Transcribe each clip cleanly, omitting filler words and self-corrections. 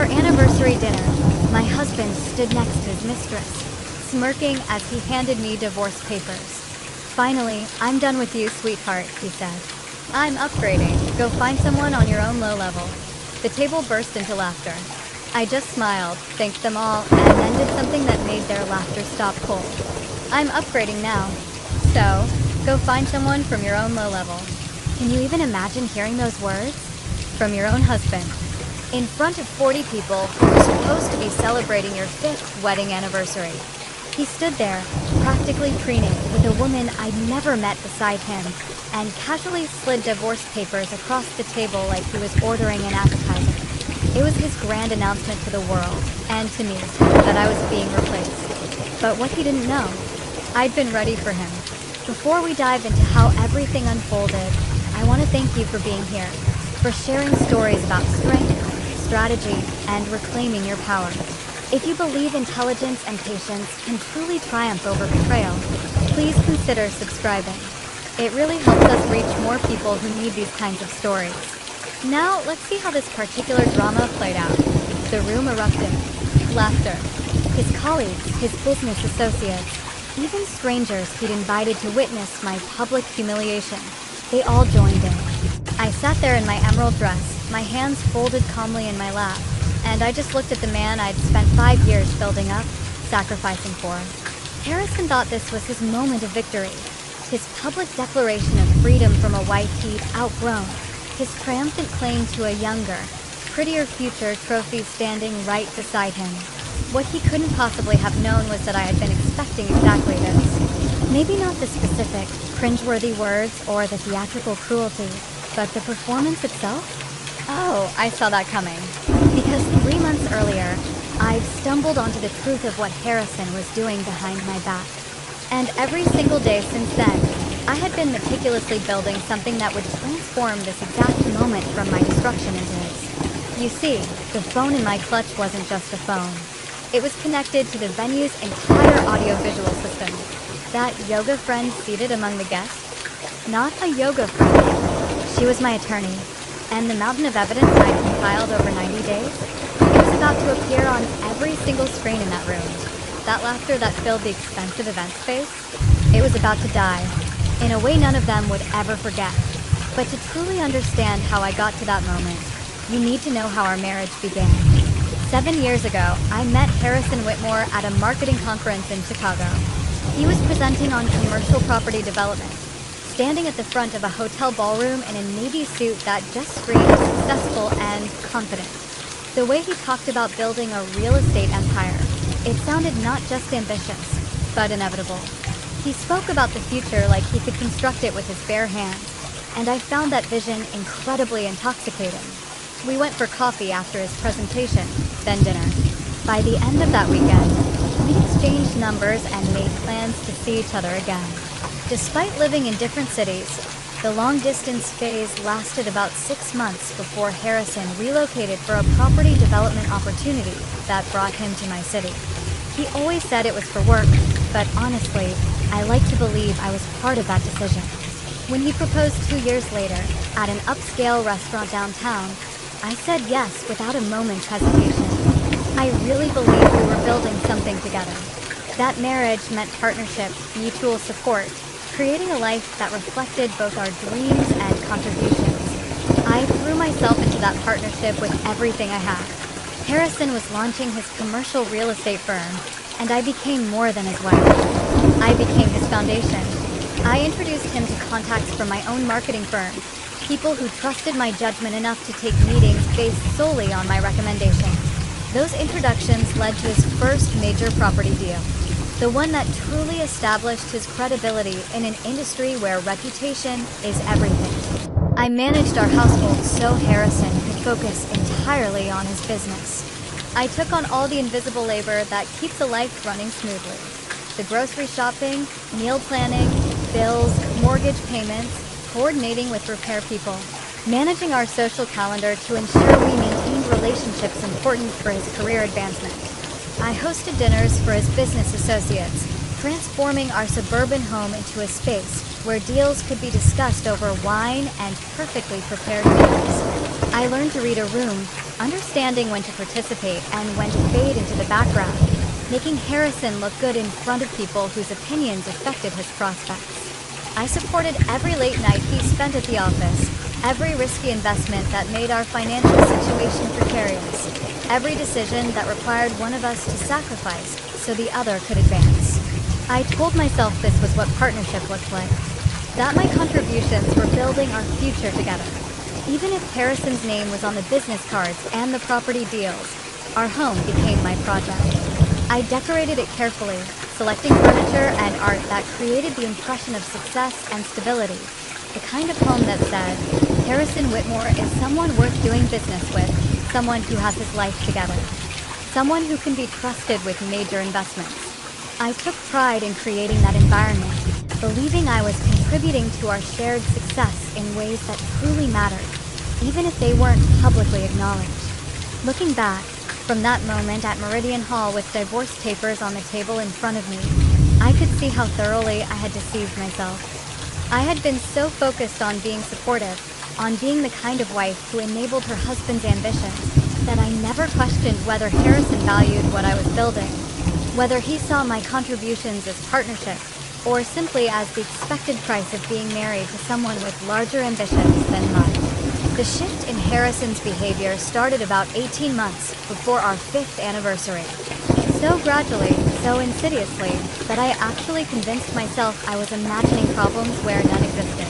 our anniversary dinner, my husband stood next to his mistress, smirking as he handed me divorce papers. "Finally, I'm done with you, sweetheart," he said. "I'm upgrading. Go find someone on your own low level." The table burst into laughter. I just smiled, thanked them all, and then did something that made their laughter stop cold. "I'm upgrading now. So, go find someone from your own low level." Can you even imagine hearing those words? From your own husband. In front of 40 people who were supposed to be celebrating your 5th wedding anniversary. He stood there, practically preening, with a woman I'd never met beside him, and casually slid divorce papers across the table like he was ordering an appetizer. It was his grand announcement to the world, and to me, that I was being replaced. But what he didn't know, I'd been ready for him. Before we dive into how everything unfolded, I want to thank you for being here, for sharing stories about strength, strategy, and reclaiming your power. If you believe intelligence and patience can truly triumph over betrayal, please consider subscribing. It really helps us reach more people who need these kinds of stories. Now, let's see how this particular drama played out. The room erupted. Laughter. His colleagues, his business associates, even strangers he'd invited to witness my public humiliation. They all joined in. I sat there in my emerald dress, my hands folded calmly in my lap, and I just looked at the man I'd spent 5 years building up, sacrificing for. Harrison thought this was his moment of victory, his public declaration of freedom from a wife he'd outgrown, his triumphant claim to a younger, prettier future trophy standing right beside him. What he couldn't possibly have known was that I had been expecting exactly this. Maybe not the specific, cringeworthy words or the theatrical cruelty, but the performance itself? Oh, I saw that coming. Because 3 months earlier, I've stumbled onto the truth of what Harrison was doing behind my back. And every single day since then, I had been meticulously building something that would transform this exact moment from my destruction into his. You see, the phone in my clutch wasn't just a phone. It was connected to the venue's entire audiovisual system. That yoga friend seated among the guests? Not a yoga friend. She was my attorney. And the mountain of evidence I'd compiled over 90 days? It was about to appear on every single screen in that room. That laughter that filled the expensive event space? It was about to die, in a way none of them would ever forget. But to truly understand how I got to that moment, you need to know how our marriage began. 7 years ago, I met Harrison Whitmore at a marketing conference in Chicago. He was presenting on commercial property development, standing at the front of a hotel ballroom in a navy suit that just screamed successful and confident. The way he talked about building a real estate empire, it sounded not just ambitious, but inevitable. He spoke about the future like he could construct it with his bare hands, and I found that vision incredibly intoxicating. We went for coffee after his presentation, then dinner. By the end of that weekend, we exchanged numbers and made plans to see each other again. Despite living in different cities, the long-distance phase lasted about 6 months before Harrison relocated for a property development opportunity that brought him to my city. He always said it was for work, but honestly, I like to believe I was part of that decision. When he proposed 2 years later, at an upscale restaurant downtown, I said yes without a moment's hesitation. I really believed we were building something together. That marriage meant partnership, mutual support, creating a life that reflected both our dreams and contributions. I threw myself into that partnership with everything I had. Harrison was launching his commercial real estate firm, and I became more than his wife. I became his foundation. I introduced him to contacts from my own marketing firm, people who trusted my judgment enough to take meetings based solely on my recommendations. Those introductions led to his first major property deal. The one that truly established his credibility in an industry where reputation is everything. I managed our household so Harrison could focus entirely on his business. I took on all the invisible labor that keeps a life running smoothly. The grocery shopping, meal planning, bills, mortgage payments, coordinating with repair people, managing our social calendar to ensure we maintained relationships important for his career advancement. I hosted dinners for his business associates, transforming our suburban home into a space where deals could be discussed over wine and perfectly prepared meals. I learned to read a room, understanding when to participate and when to fade into the background, making Harrison look good in front of people whose opinions affected his prospects. I supported every late night he spent at the office, every risky investment that made our financial situation precarious, every decision that required one of us to sacrifice so the other could advance. I told myself this was what partnership looked like, that my contributions were building our future together. Even if Harrison's name was on the business cards and the property deals, our home became my project. I decorated it carefully, selecting furniture and art that created the impression of success and stability, the kind of home that said, Harrison Whitmore is someone worth doing business with, someone who has his life together, someone who can be trusted with major investments. I took pride in creating that environment, believing I was contributing to our shared success in ways that truly mattered, even if they weren't publicly acknowledged. Looking back, from that moment at Meridian Hall with divorce papers on the table in front of me, I could see how thoroughly I had deceived myself. I had been so focused on being supportive, on being the kind of wife who enabled her husband's ambitions, that I never questioned whether Harrison valued what I was building, whether he saw my contributions as partnership, or simply as the expected price of being married to someone with larger ambitions than mine. The shift in Harrison's behavior started about 18 months before our 5th anniversary. So gradually, so insidiously, that I actually convinced myself I was imagining problems where none existed.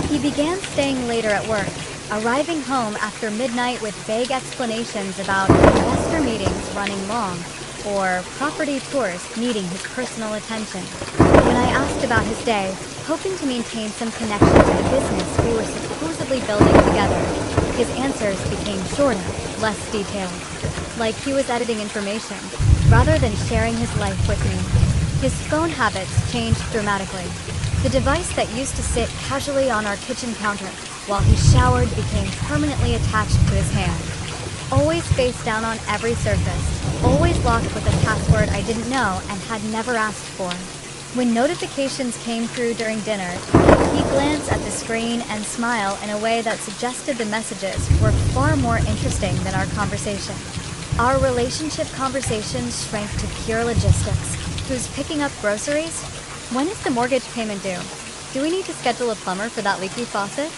He began staying later at work, arriving home after midnight with vague explanations about investor meetings running long, or property tours needing his personal attention. When I asked about his day, hoping to maintain some connection to the business we were supposedly building together, his answers became shorter, less detailed. Like he was editing information, rather than sharing his life with me. His phone habits changed dramatically. The device that used to sit casually on our kitchen counter while he showered became permanently attached to his hand. Always face down on every surface, always locked with a password I didn't know and had never asked for. When notifications came through during dinner, he'd glance at the screen and smile in a way that suggested the messages were far more interesting than our conversation. Our relationship conversations shrank to pure logistics. Who's picking up groceries? When is the mortgage payment due? Do we need to schedule a plumber for that leaky faucet?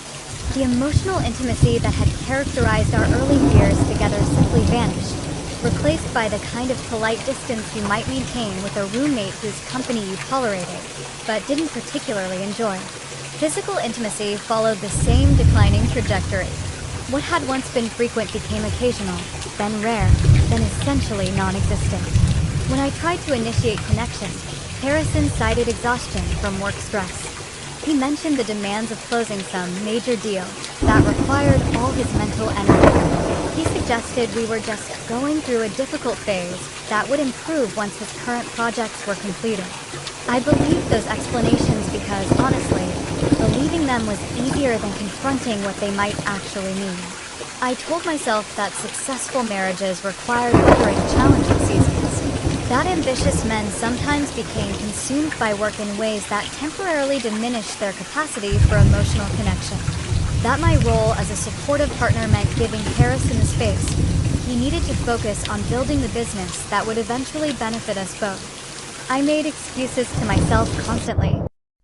The emotional intimacy that had characterized our early years together simply vanished, replaced by the kind of polite distance you might maintain with a roommate whose company you tolerated, but didn't particularly enjoy. Physical intimacy followed the same declining trajectory. What had once been frequent became occasional, then rare, then essentially non-existent. When I tried to initiate connection, Harrison cited exhaustion from work stress. He mentioned the demands of closing some major deal that required all his mental energy. He suggested we were just going through a difficult phase that would improve once his current projects were completed. I believed those explanations because, honestly, believing them was easier than confronting what they might actually mean. I told myself that successful marriages required weathering challenging seasons, that ambitious men sometimes became consumed by work in ways that temporarily diminished their capacity for emotional connection, that my role as a supportive partner meant giving Harrison the space he needed to focus on building the business that would eventually benefit us both. I made excuses to myself constantly.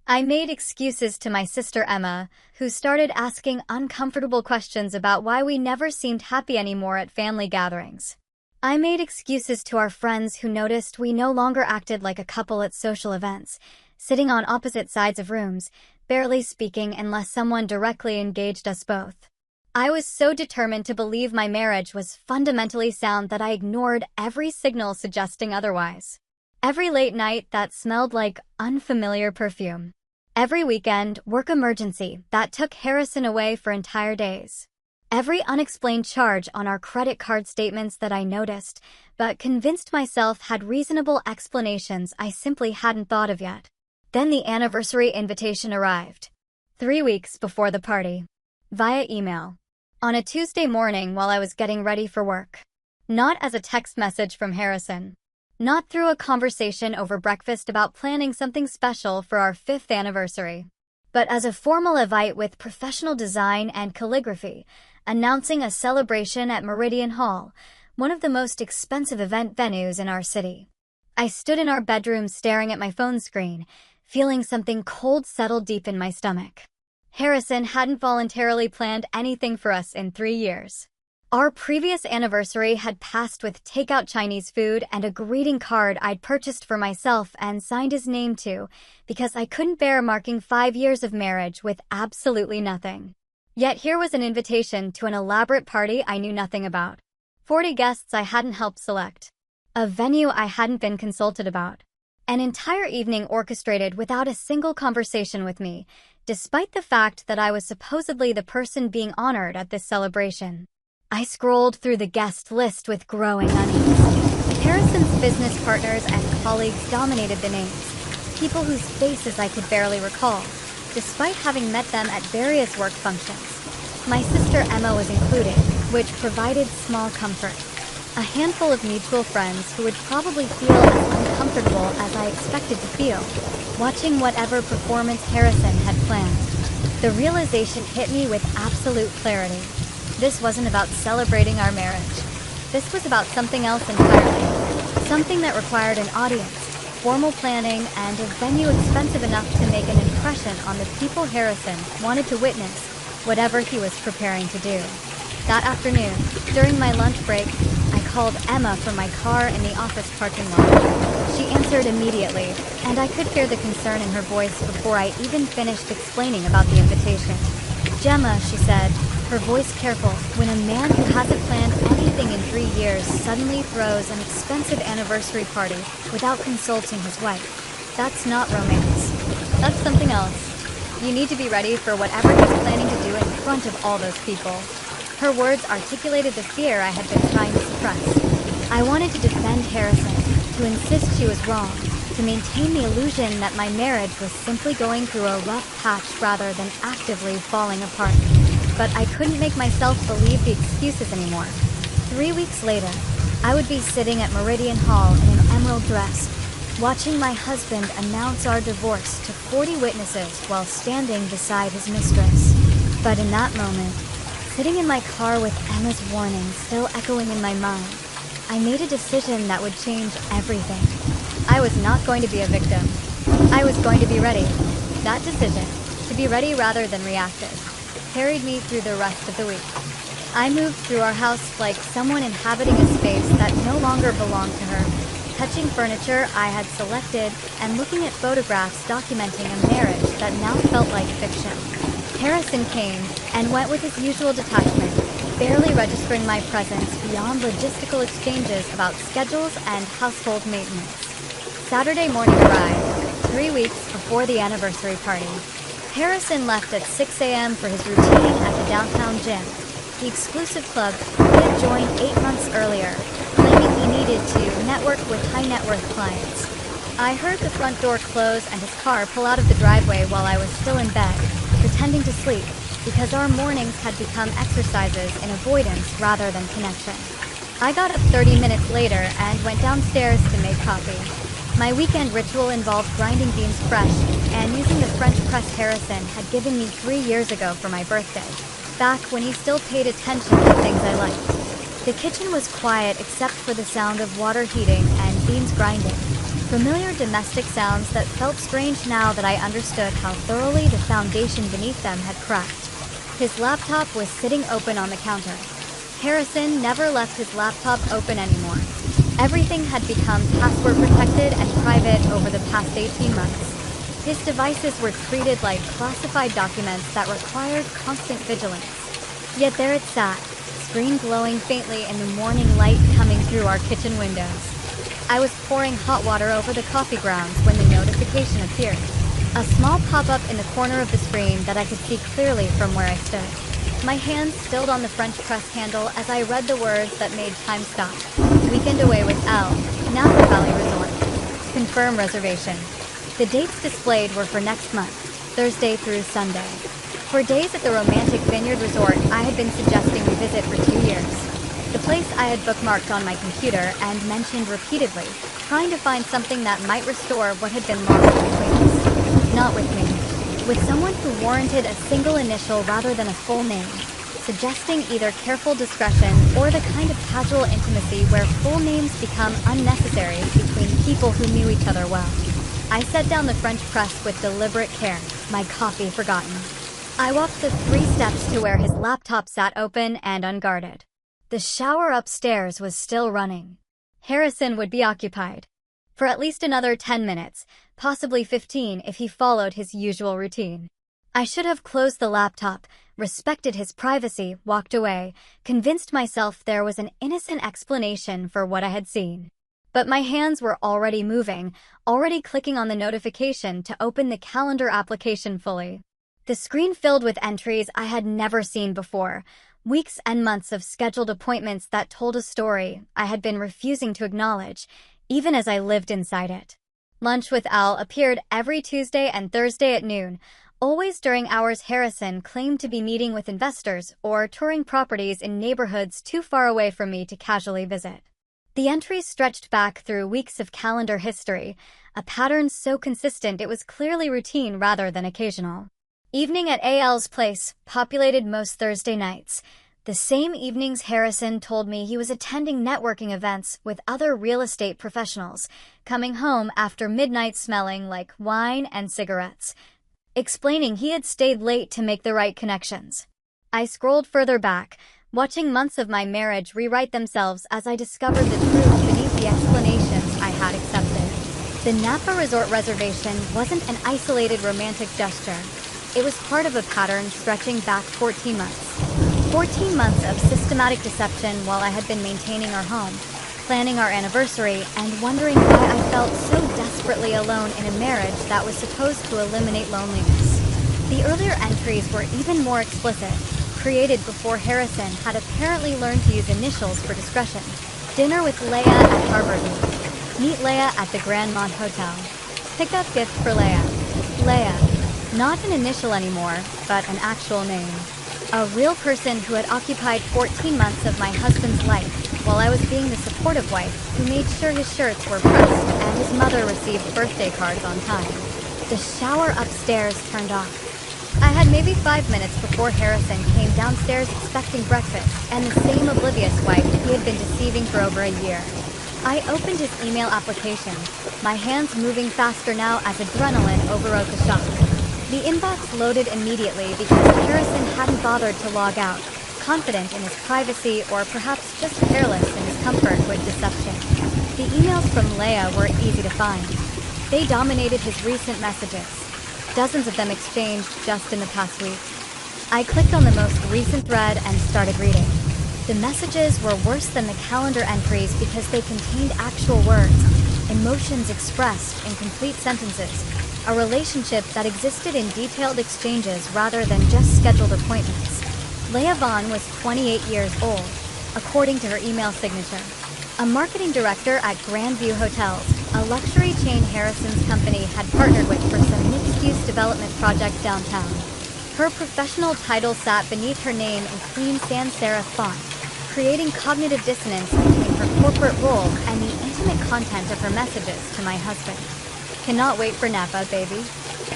I made excuses to my sister Emma, who started asking uncomfortable questions about why we never seemed happy anymore at family gatherings. I made excuses to our friends who noticed we no longer acted like a couple at social events, sitting on opposite sides of rooms, barely speaking unless someone directly engaged us both. I was so determined to believe my marriage was fundamentally sound that I ignored every signal suggesting otherwise. Every late night that smelled like unfamiliar perfume. Every weekend, work emergency that took Harrison away for entire days. Every unexplained charge on our credit card statements that I noticed, but convinced myself had reasonable explanations I simply hadn't thought of yet. Then the anniversary invitation arrived. 3 weeks before the party. Via email. On a Tuesday morning while I was getting ready for work. Not as a text message from Harrison. Not through a conversation over breakfast about planning something special for our 5th anniversary. But as a formal invite with professional design and calligraphy, announcing a celebration at Meridian Hall, one of the most expensive event venues in our city. I stood in our bedroom staring at my phone screen, feeling something cold settle deep in my stomach. Harrison hadn't voluntarily planned anything for us in 3 years. Our previous anniversary had passed with takeout Chinese food and a greeting card I'd purchased for myself and signed his name to, because I couldn't bear marking 5 years of marriage with absolutely nothing. Yet here was an invitation to an elaborate party I knew nothing about. 40 guests I hadn't helped select. A venue I hadn't been consulted about. An entire evening orchestrated without a single conversation with me, despite the fact that I was supposedly the person being honored at this celebration. I scrolled through the guest list with growing unease. Harrison's business partners and colleagues dominated the names, people whose faces I could barely recall, despite having met them at various work functions. My sister Emma was included, which provided small comfort. A handful of mutual friends who would probably feel as uncomfortable as I expected to feel, watching whatever performance Harrison had planned. The realization hit me with absolute clarity. This wasn't about celebrating our marriage. This was about something else entirely. Something that required an audience, formal planning, and a venue expensive enough to make an impression on the people Harrison wanted to witness whatever he was preparing to do. That afternoon, during my lunch break, I called Emma from my car in the office parking lot. She answered immediately, and I could hear the concern in her voice before I even finished explaining about the invitation. "Gemma," she said, her voice careful, "when a man who hasn't planned anything in 3 years suddenly throws an expensive anniversary party without consulting his wife, that's not romance. That's something else. You need to be ready for whatever he's planning to do in front of all those people." Her words articulated the fear I had been trying to suppress. I wanted to defend Harrison, to insist she was wrong, to maintain the illusion that my marriage was simply going through a rough patch rather than actively falling apart. But I couldn't make myself believe the excuses anymore. 3 weeks later, I would be sitting at Meridian Hall in an emerald dress, watching my husband announce our divorce to 40 witnesses while standing beside his mistress. But in that moment, sitting in my car with Emma's warning still echoing in my mind, I made a decision that would change everything. I was not going to be a victim. I was going to be ready. That decision, to be ready rather than reactive, carried me through the rest of the week. I moved through our house like someone inhabiting a space that no longer belonged to her, touching furniture I had selected and looking at photographs documenting a marriage that now felt like fiction. Harrison came and went with his usual detachment, barely registering my presence beyond logistical exchanges about schedules and household maintenance. Saturday morning arrived, 3 weeks before the anniversary party. Harrison left at 6 a.m. for his routine at the downtown gym, the exclusive club he had joined 8 months earlier, claiming he needed to network with high-net-worth clients. I heard the front door close and his car pull out of the driveway while I was still in bed, pretending to sleep, because our mornings had become exercises in avoidance rather than connection. I got up 30 minutes later and went downstairs to make coffee. My weekend ritual involved grinding beans fresh and using the French press Harrison had given me 3 years ago for my birthday, back when he still paid attention to things I liked. The kitchen was quiet except for the sound of water heating and beans grinding, familiar domestic sounds that felt strange now that I understood how thoroughly the foundation beneath them had cracked. His laptop was sitting open on the counter. Harrison never left his laptop open anymore. Everything had become password protected and private over the past 18 months. His devices were treated like classified documents that required constant vigilance. Yet there it sat, screen glowing faintly in the morning light coming through our kitchen windows. I was pouring hot water over the coffee grounds when the notification appeared. A small pop-up in the corner of the screen that I could see clearly from where I stood. My hands stilled on the French press handle as I read the words that made time stop. Weekend away with Elle, Napa Valley Resort. Confirm reservation. The dates displayed were for next month, Thursday through Sunday. For days at the romantic Vineyard Resort, I had been suggesting we visit for 2 years. The place I had bookmarked on my computer and mentioned repeatedly, trying to find something that might restore what had been lost between us. Not with me. With someone who warranted a single initial rather than a full name. suggesting either careful discretion or the kind of casual intimacy where full names become unnecessary between people who knew each other well. I set down the French press with deliberate care, my coffee forgotten. I walked the 3 steps to where his laptop sat open and unguarded. The shower upstairs was still running. Harrison would be occupied for at least another 10 minutes, possibly 15 if he followed his usual routine. I should have closed the laptop, respected his privacy, walked away, convinced myself there was an innocent explanation for what I had seen. But my hands were already moving, already clicking on the notification to open the calendar application fully. The screen filled with entries I had never seen before, weeks and months of scheduled appointments that told a story I had been refusing to acknowledge, even as I lived inside it. Lunch with Al appeared every Tuesday and Thursday at noon, always during hours Harrison claimed to be meeting with investors or touring properties in neighborhoods too far away from me to casually visit. The entries stretched back through weeks of calendar history, a pattern so consistent it was clearly routine rather than occasional. Evening at AL's place populated most Thursday nights. The same evenings Harrison told me he was attending networking events with other real estate professionals, coming home after midnight smelling like wine and cigarettes, explaining he had stayed late to make the right connections. I scrolled further back, watching months of my marriage rewrite themselves as I discovered the truth beneath the explanations I had accepted. The Napa Resort reservation wasn't an isolated romantic gesture. It was part of a pattern stretching back 14 months. 14 months of systematic deception while I had been maintaining our home, planning our anniversary, and wondering why I felt so desperately alone in a marriage that was supposed to eliminate loneliness. The earlier entries were even more explicit, created before Harrison had apparently learned to use initials for discretion. Dinner with Leia at Harborview. Meet Leia at the Grandmont Hotel. Pick up gift for Leia. Leia. Not an initial anymore, but an actual name. A real person who had occupied 14 months of my husband's life while I was being the supportive wife who made sure his shirts were pressed and his mother received birthday cards on time. The shower upstairs turned off. I had maybe 5 minutes before Harrison came downstairs expecting breakfast and the same oblivious wife he had been deceiving for over a year. I opened his email application, my hands moving faster now as adrenaline overrode the shock. The inbox loaded immediately because Harrison hadn't bothered to log out, confident in his privacy or perhaps just careless in his comfort with deception. The emails from Leia were easy to find. They dominated his recent messages, dozens of them exchanged just in the past week. I clicked on the most recent thread and started reading. The messages were worse than the calendar entries because they contained actual words, emotions expressed in complete sentences, a relationship that existed in detailed exchanges rather than just scheduled appointments. Leia Vaughn was 28 years old, according to her email signature. A marketing director at Grandview Hotels, a luxury chain Harrison's company had partnered with for some mixed-use development project downtown. Her professional title sat beneath her name in clean sans serif font, creating cognitive dissonance between her corporate role and the intimate content of her messages to my husband. Cannot wait for Napa, baby.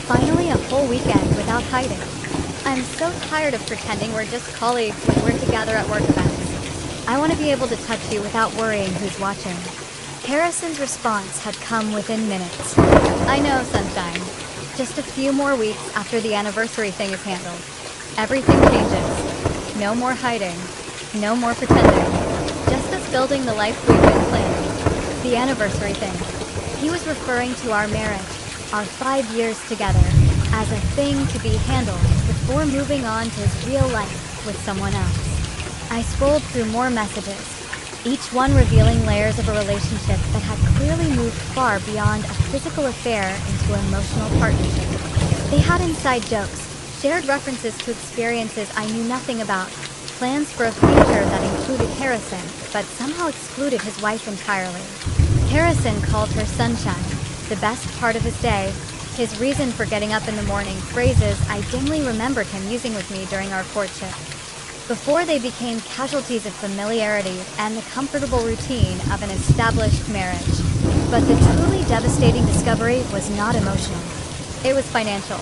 Finally, a whole weekend without hiding. I'm so tired of pretending we're just colleagues when we're together at work events. I want to be able to touch you without worrying who's watching. Harrison's response had come within minutes. I know, sunshine. Just a few more weeks after the anniversary thing is handled. Everything changes. No more hiding. No more pretending. Just us building the life we've been planning. The anniversary thing. He was referring to our marriage, our 5 years together, as a thing to be handled before moving on to his real life with someone else. I scrolled through more messages, each one revealing layers of a relationship that had clearly moved far beyond a physical affair into emotional partnership. They had inside jokes, shared references to experiences I knew nothing about, plans for a future that included Harrison, but somehow excluded his wife entirely. Harrison called her sunshine, the best part of his day, his reason for getting up in the morning, phrases I dimly remembered him using with me during our courtship, before they became casualties of familiarity and the comfortable routine of an established marriage. But the truly devastating discovery was not emotional. It was financial.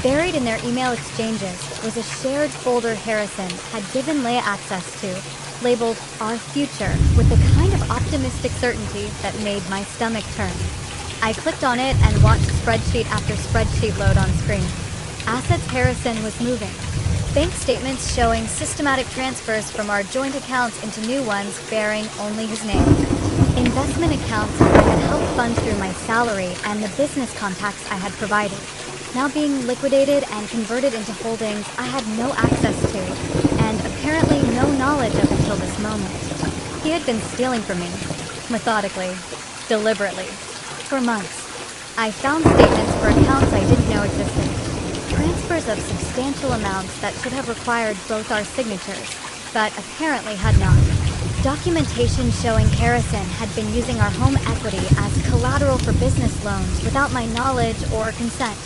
Buried in their email exchanges was a shared folder Harrison had given Leia access to, labeled Our Future, with the kind of optimistic certainty that made my stomach turn. I clicked on it and watched spreadsheet after spreadsheet load on screen. Assets Harrison was moving. Bank statements showing systematic transfers from our joint accounts into new ones bearing only his name. Investment accounts I had helped fund through my salary and the business contacts I had provided, now being liquidated and converted into holdings I had no access to, and apparently no knowledge of until this moment. He had been stealing from me, methodically, deliberately, for months. I found statements for accounts I didn't know existed. Transfers of substantial amounts that should have required both our signatures, but apparently had not. Documentation showing Harrison had been using our home equity as collateral for business loans without my knowledge or consent,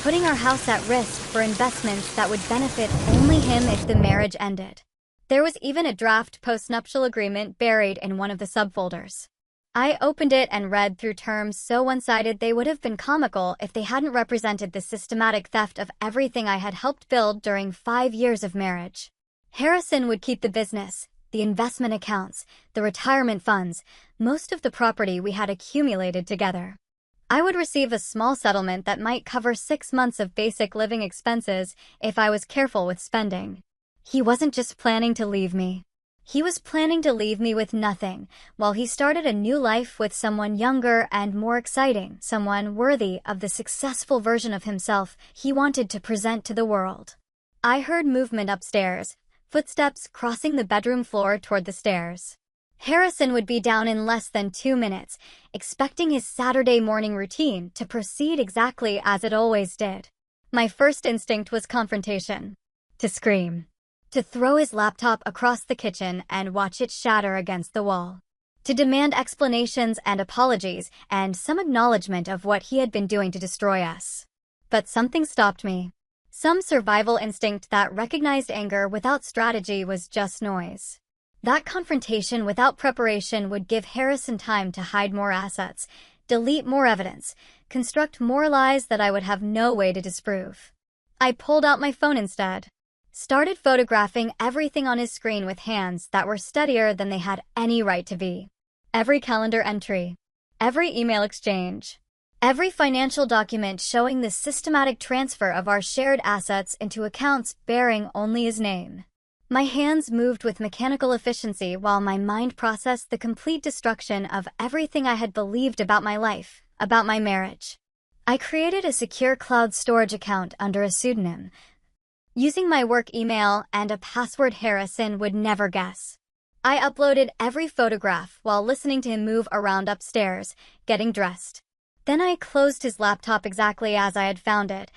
putting our house at risk for investments that would benefit only him if the marriage ended. There was even a draft postnuptial agreement buried in one of the subfolders. I opened it and read through terms so one-sided they would have been comical if they hadn't represented the systematic theft of everything I had helped build during 5 years of marriage. Harrison would keep the business, the investment accounts, the retirement funds, most of the property we had accumulated together. I would receive a small settlement that might cover 6 months of basic living expenses if I was careful with spending. He wasn't just planning to leave me. He was planning to leave me with nothing, while he started a new life with someone younger and more exciting, someone worthy of the successful version of himself he wanted to present to the world. I heard movement upstairs, footsteps crossing the bedroom floor toward the stairs. Harrison would be down in less than 2 minutes, expecting his Saturday morning routine to proceed exactly as it always did. My first instinct was confrontation. To scream. To throw his laptop across the kitchen and watch it shatter against the wall. To demand explanations and apologies and some acknowledgement of what he had been doing to destroy us. But something stopped me. Some survival instinct that recognized anger without strategy was just noise. That confrontation without preparation would give Harrison time to hide more assets, delete more evidence, construct more lies that I would have no way to disprove. I pulled out my phone instead. Started photographing everything on his screen with hands that were steadier than they had any right to be. Every calendar entry, every email exchange, every financial document showing the systematic transfer of our shared assets into accounts bearing only his name. My hands moved with mechanical efficiency while my mind processed the complete destruction of everything I had believed about my life, about my marriage. I created a secure cloud storage account under a pseudonym, using my work email and a password Harrison would never guess. I uploaded every photograph while listening to him move around upstairs, getting dressed. Then I closed his laptop exactly as I had found it,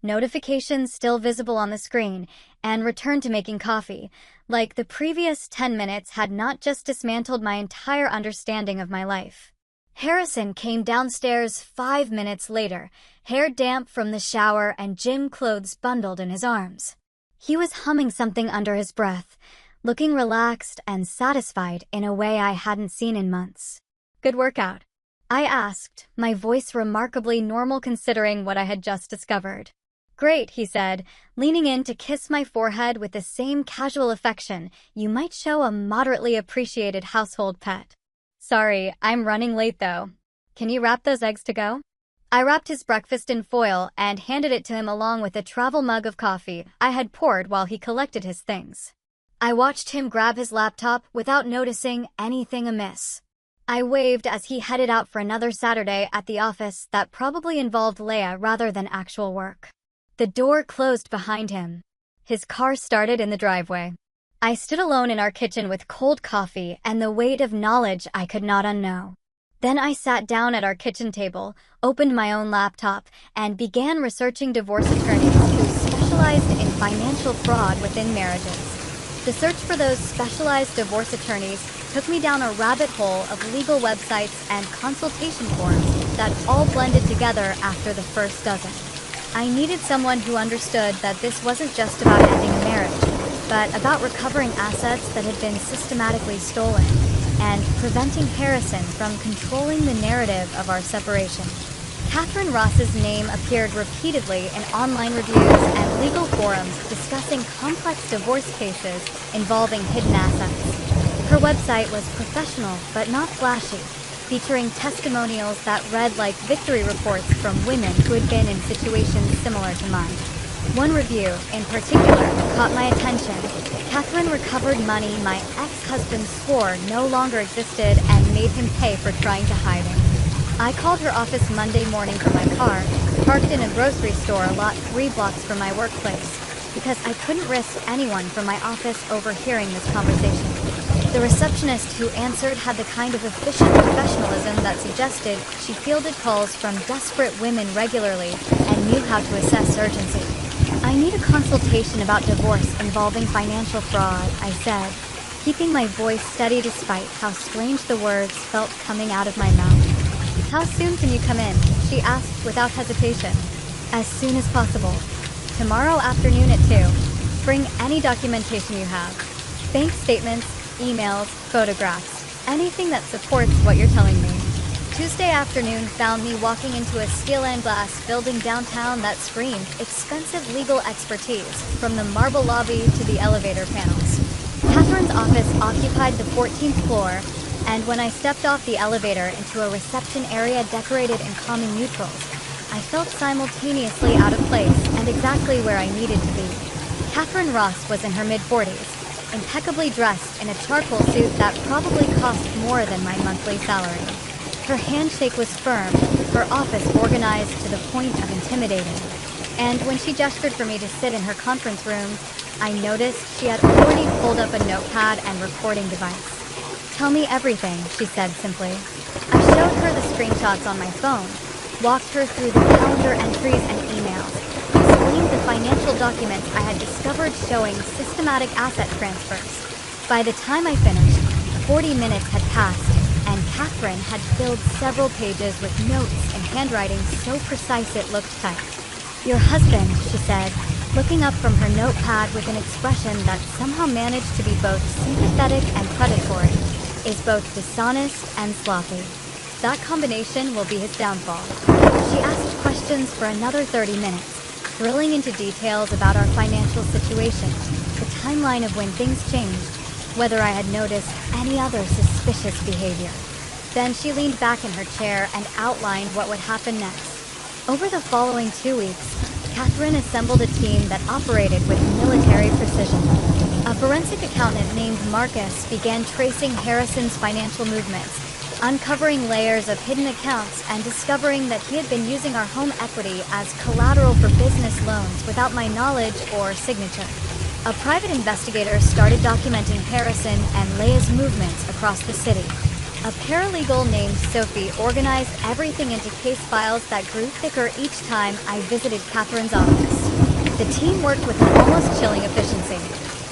notifications still visible on the screen, and returned to making coffee, like the previous 10 minutes had not just dismantled my entire understanding of my life. Harrison came downstairs 5 minutes later, hair damp from the shower and gym clothes bundled in his arms. He was humming something under his breath, looking relaxed and satisfied in a way I hadn't seen in months. "Good workout?" I asked, my voice remarkably normal considering what I had just discovered. "Great," he said, leaning in to kiss my forehead with the same casual affection you might show a moderately appreciated household pet. "Sorry, I'm running late though. Can you wrap those eggs to go?" I wrapped his breakfast in foil and handed it to him along with a travel mug of coffee I had poured while he collected his things. I watched him grab his laptop without noticing anything amiss. I waved as he headed out for another Saturday at the office that probably involved Leia rather than actual work. The door closed behind him. His car started in the driveway. I stood alone in our kitchen with cold coffee and the weight of knowledge I could not unknow. Then I sat down at our kitchen table, opened my own laptop, and began researching divorce attorneys who specialized in financial fraud within marriages. The search for those specialized divorce attorneys took me down a rabbit hole of legal websites and consultation forms that all blended together after the first dozen. I needed someone who understood that this wasn't just about ending a marriage, but about recovering assets that had been systematically stolen and preventing Harrison from controlling the narrative of our separation. Catherine Ross's name appeared repeatedly in online reviews and legal forums discussing complex divorce cases involving hidden assets. Her website was professional but not flashy, featuring testimonials that read like victory reports from women who had been in situations similar to mine. One review, in particular, caught my attention. Catherine recovered money my ex-husband swore no longer existed and made him pay for trying to hide it. I called her office Monday morning from my car, parked in a grocery store a lot 3 blocks from my workplace, because I couldn't risk anyone from my office overhearing this conversation. The receptionist who answered had the kind of efficient professionalism that suggested she fielded calls from desperate women regularly and knew how to assess urgency. "I need a consultation about divorce involving financial fraud," I said, keeping my voice steady despite how strange the words felt coming out of my mouth. "How soon can you come in?" she asked without hesitation. "As soon as possible. Tomorrow afternoon at 2. Bring any documentation you have. Bank statements, emails, photographs, anything that supports what you're telling me." Tuesday afternoon found me walking into a steel and glass building downtown that screamed expensive legal expertise, from the marble lobby to the elevator panels. Catherine's office occupied the 14th floor, and when I stepped off the elevator into a reception area decorated in calming neutrals, I felt simultaneously out of place and exactly where I needed to be. Catherine Ross was in her mid-40s, impeccably dressed in a charcoal suit that probably cost more than my monthly salary. Her handshake was firm, her office organized to the point of intimidating. And when she gestured for me to sit in her conference room, I noticed she had already pulled up a notepad and recording device. "Tell me everything," she said simply. I showed her the screenshots on my phone, walked her through the calendar entries and emails, explained the financial documents I had discovered showing systematic asset transfers. By the time I finished, 40 minutes had passed, and Catherine had filled several pages with notes and handwriting so precise it looked typed. "Your husband," she said, looking up from her notepad with an expression that somehow managed to be both sympathetic and predatory, "is both dishonest and sloppy. That combination will be his downfall." She asked questions for another 30 minutes, drilling into details about our financial situation, the timeline of when things changed, whether I had noticed any other suspicious behavior. Then she leaned back in her chair and outlined what would happen next. Over the following 2 weeks, Catherine assembled a team that operated with military precision. A forensic accountant named Marcus began tracing Harrison's financial movements, uncovering layers of hidden accounts and discovering that he had been using our home equity as collateral for business loans without my knowledge or signature. A private investigator started documenting Harrison and Leia's movements across the city. A paralegal named Sophie organized everything into case files that grew thicker each time I visited Catherine's office. The team worked with an almost chilling efficiency.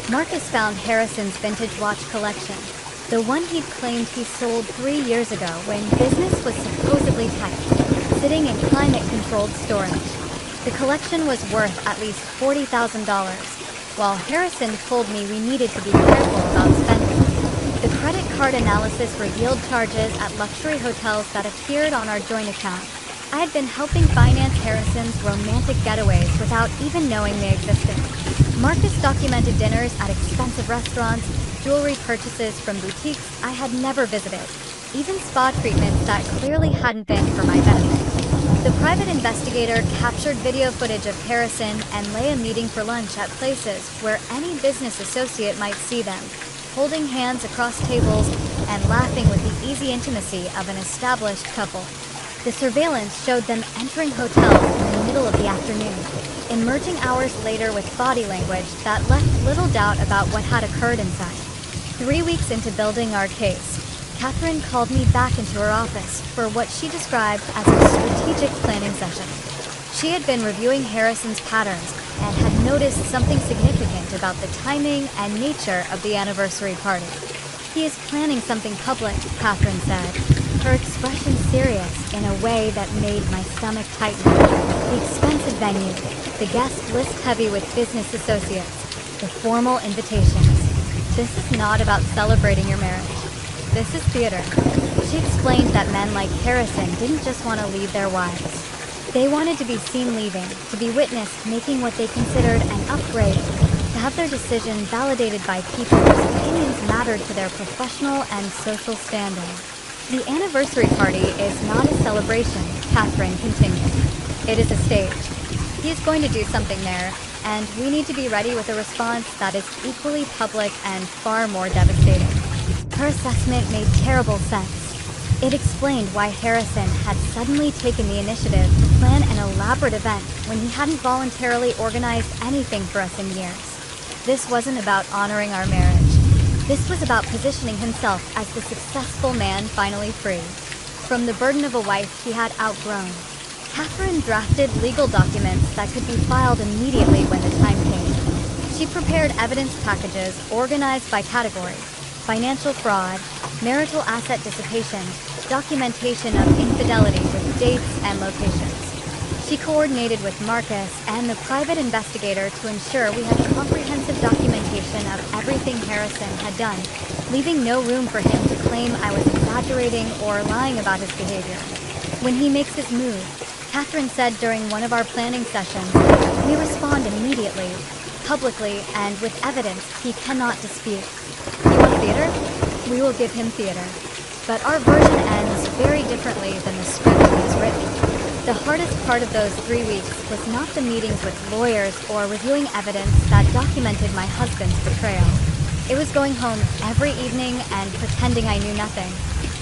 Marcus found Harrison's vintage watch collection, the one he'd claimed he sold 3 years ago when business was supposedly tight, sitting in climate-controlled storage. The collection was worth at least $40,000, while Harrison told me we needed to be careful about spending. The credit card analysis revealed charges at luxury hotels that appeared on our joint account. I had been helping finance Harrison's romantic getaways without even knowing they existed. Marcus documented dinners at expensive restaurants, jewelry purchases from boutiques I had never visited, even spa treatments that clearly hadn't been for my benefit. The private investigator captured video footage of Harrison and Leia meeting for lunch at places where any business associate might see them, holding hands across tables and laughing with the easy intimacy of an established couple. The surveillance showed them entering hotels in the middle of the afternoon, emerging hours later with body language that left little doubt about what had occurred inside. 3 weeks into building our case, Catherine called me back into her office for what she described as a strategic planning session. She had been reviewing Harrison's patterns and had noticed something significant about the timing and nature of the anniversary party. "He is planning something public," Catherine said, her expression serious in a way that made my stomach tighten. The expensive venue, the guest list heavy with business associates, the formal invitations. "This is not about celebrating your marriage." This is theater. She explained that men like Harrison didn't just want to leave their wives. They wanted to be seen leaving, to be witnessed making what they considered an upgrade, to have their decision validated by people whose opinions mattered to their professional and social standing. The anniversary party is not a celebration, Catherine continued. It is a stage. He is going to do something there, and we need to be ready with a response that is equally public and far more devastating. Her assessment made terrible sense. It explained why Harrison had suddenly taken the initiative to plan an elaborate event when he hadn't voluntarily organized anything for us in years. This wasn't about honoring our marriage. This was about positioning himself as the successful man finally free from the burden of a wife he had outgrown. Catherine drafted legal documents that could be filed immediately when the time came. She prepared evidence packages organized by category: financial fraud, marital asset dissipation, documentation of infidelity with dates and locations. She coordinated with Marcus and the private investigator to ensure we had comprehensive documentation of everything Harrison had done, leaving no room for him to claim I was exaggerating or lying about his behavior. When he makes his move, Catherine said during one of our planning sessions, we respond immediately, publicly, and with evidence he cannot dispute. You want theater? We will give him theater. But our version ends very differently than the script he has written. The hardest part of those 3 weeks was not the meetings with lawyers or reviewing evidence that documented my husband's betrayal. It was going home every evening and pretending I knew nothing,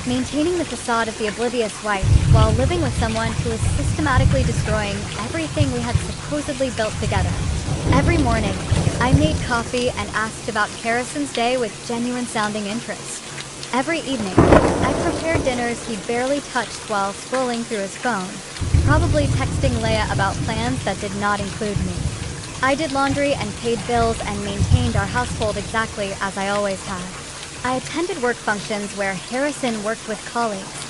maintaining the facade of the oblivious wife while living with someone who was systematically destroying everything we had supposedly built together. Every morning, I made coffee and asked about Harrison's day with genuine-sounding interest. Every evening, I prepared dinners he barely touched while scrolling through his phone, probably texting Leia about plans that did not include me. I did laundry and paid bills and maintained our household exactly as I always had. I attended work functions where Harrison worked with colleagues,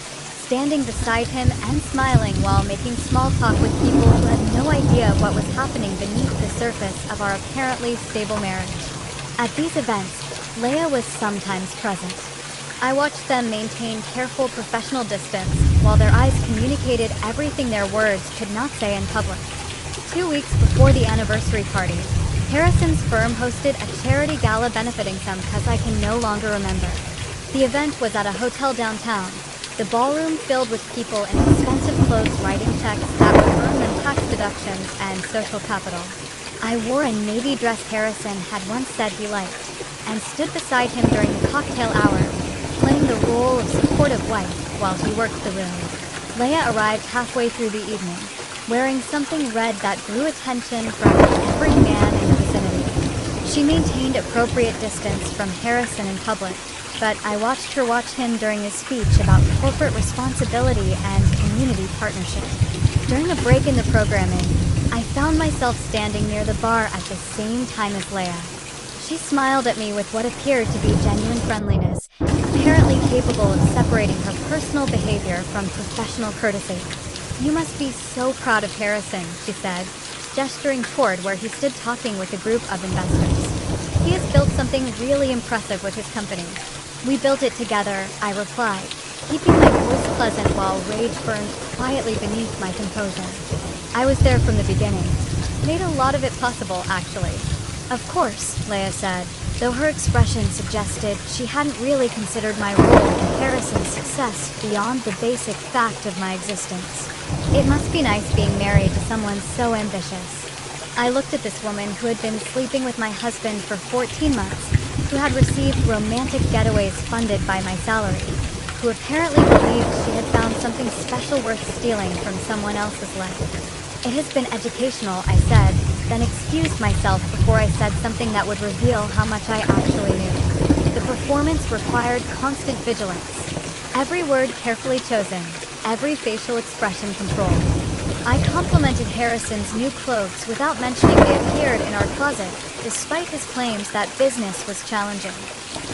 standing beside him and smiling while making small talk with people who had no idea what was happening beneath the surface of our apparently stable marriage. At these events, Leia was sometimes present. I watched them maintain careful professional distance while their eyes communicated everything their words could not say in public. 2 weeks before the anniversary party, Harrison's firm hosted a charity gala benefiting some cause I can no longer remember. The event was at a hotel downtown, the ballroom filled with people in expensive clothes writing checks that would earn them tax deductions and social capital. I wore a navy dress Harrison had once said he liked, and stood beside him during the cocktail hour, playing the role of supportive wife while he worked the room. Leia arrived halfway through the evening, wearing something red that drew attention from every man in the vicinity. She maintained appropriate distance from Harrison in public, but I watched her watch him during his speech about corporate responsibility and community partnership. During a break in the programming, I found myself standing near the bar at the same time as Leia. She smiled at me with what appeared to be genuine friendliness, apparently capable of separating her personal behavior from professional courtesy. You must be so proud of Harrison, she said, gesturing toward where he stood talking with a group of investors. He has built something really impressive with his company. We built it together, I replied, keeping my voice pleasant while rage burned quietly beneath my composure. I was there from the beginning. Made a lot of it possible, actually. Of course, Leia said, though her expression suggested she hadn't really considered my role in Harrison's success beyond the basic fact of my existence. It must be nice being married to someone so ambitious. I looked at this woman who had been sleeping with my husband for 14 months, who had received romantic getaways funded by my salary, who apparently believed she had found something special worth stealing from someone else's life. It has been educational, I said, then excused myself before I said something that would reveal how much I actually knew. The performance required constant vigilance. Every word carefully chosen, every facial expression controlled. I complimented Harrison's new clothes without mentioning they appeared in our closet, despite his claims that business was challenging.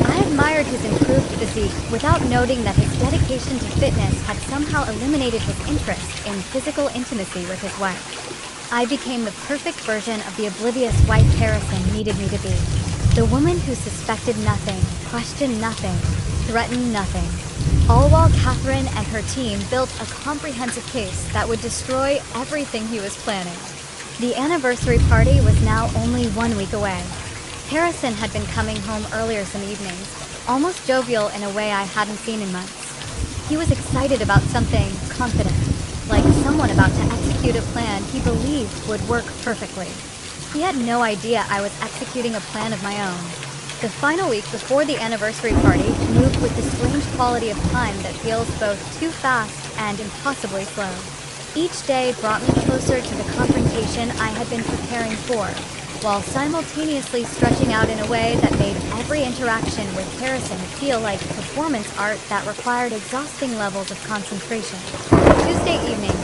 I admired his improved physique without noting that his dedication to fitness had somehow eliminated his interest in physical intimacy with his wife. I became the perfect version of the oblivious wife Harrison needed me to be. The woman who suspected nothing, questioned nothing, threatened nothing. All while Catherine and her team built a comprehensive case that would destroy everything he was planning. The anniversary party was now only 1 week away. Harrison had been coming home earlier some evenings, almost jovial in a way I hadn't seen in months. He was excited about something, confident, like someone about to execute a plan he believed would work perfectly. He had no idea I was executing a plan of my own. The final week before the anniversary party moved with the strange quality of time that feels both too fast and impossibly slow. Each day brought me closer to the confrontation I had been preparing for, while simultaneously stretching out in a way that made every interaction with Harrison feel like performance art that required exhausting levels of concentration. Tuesday evening,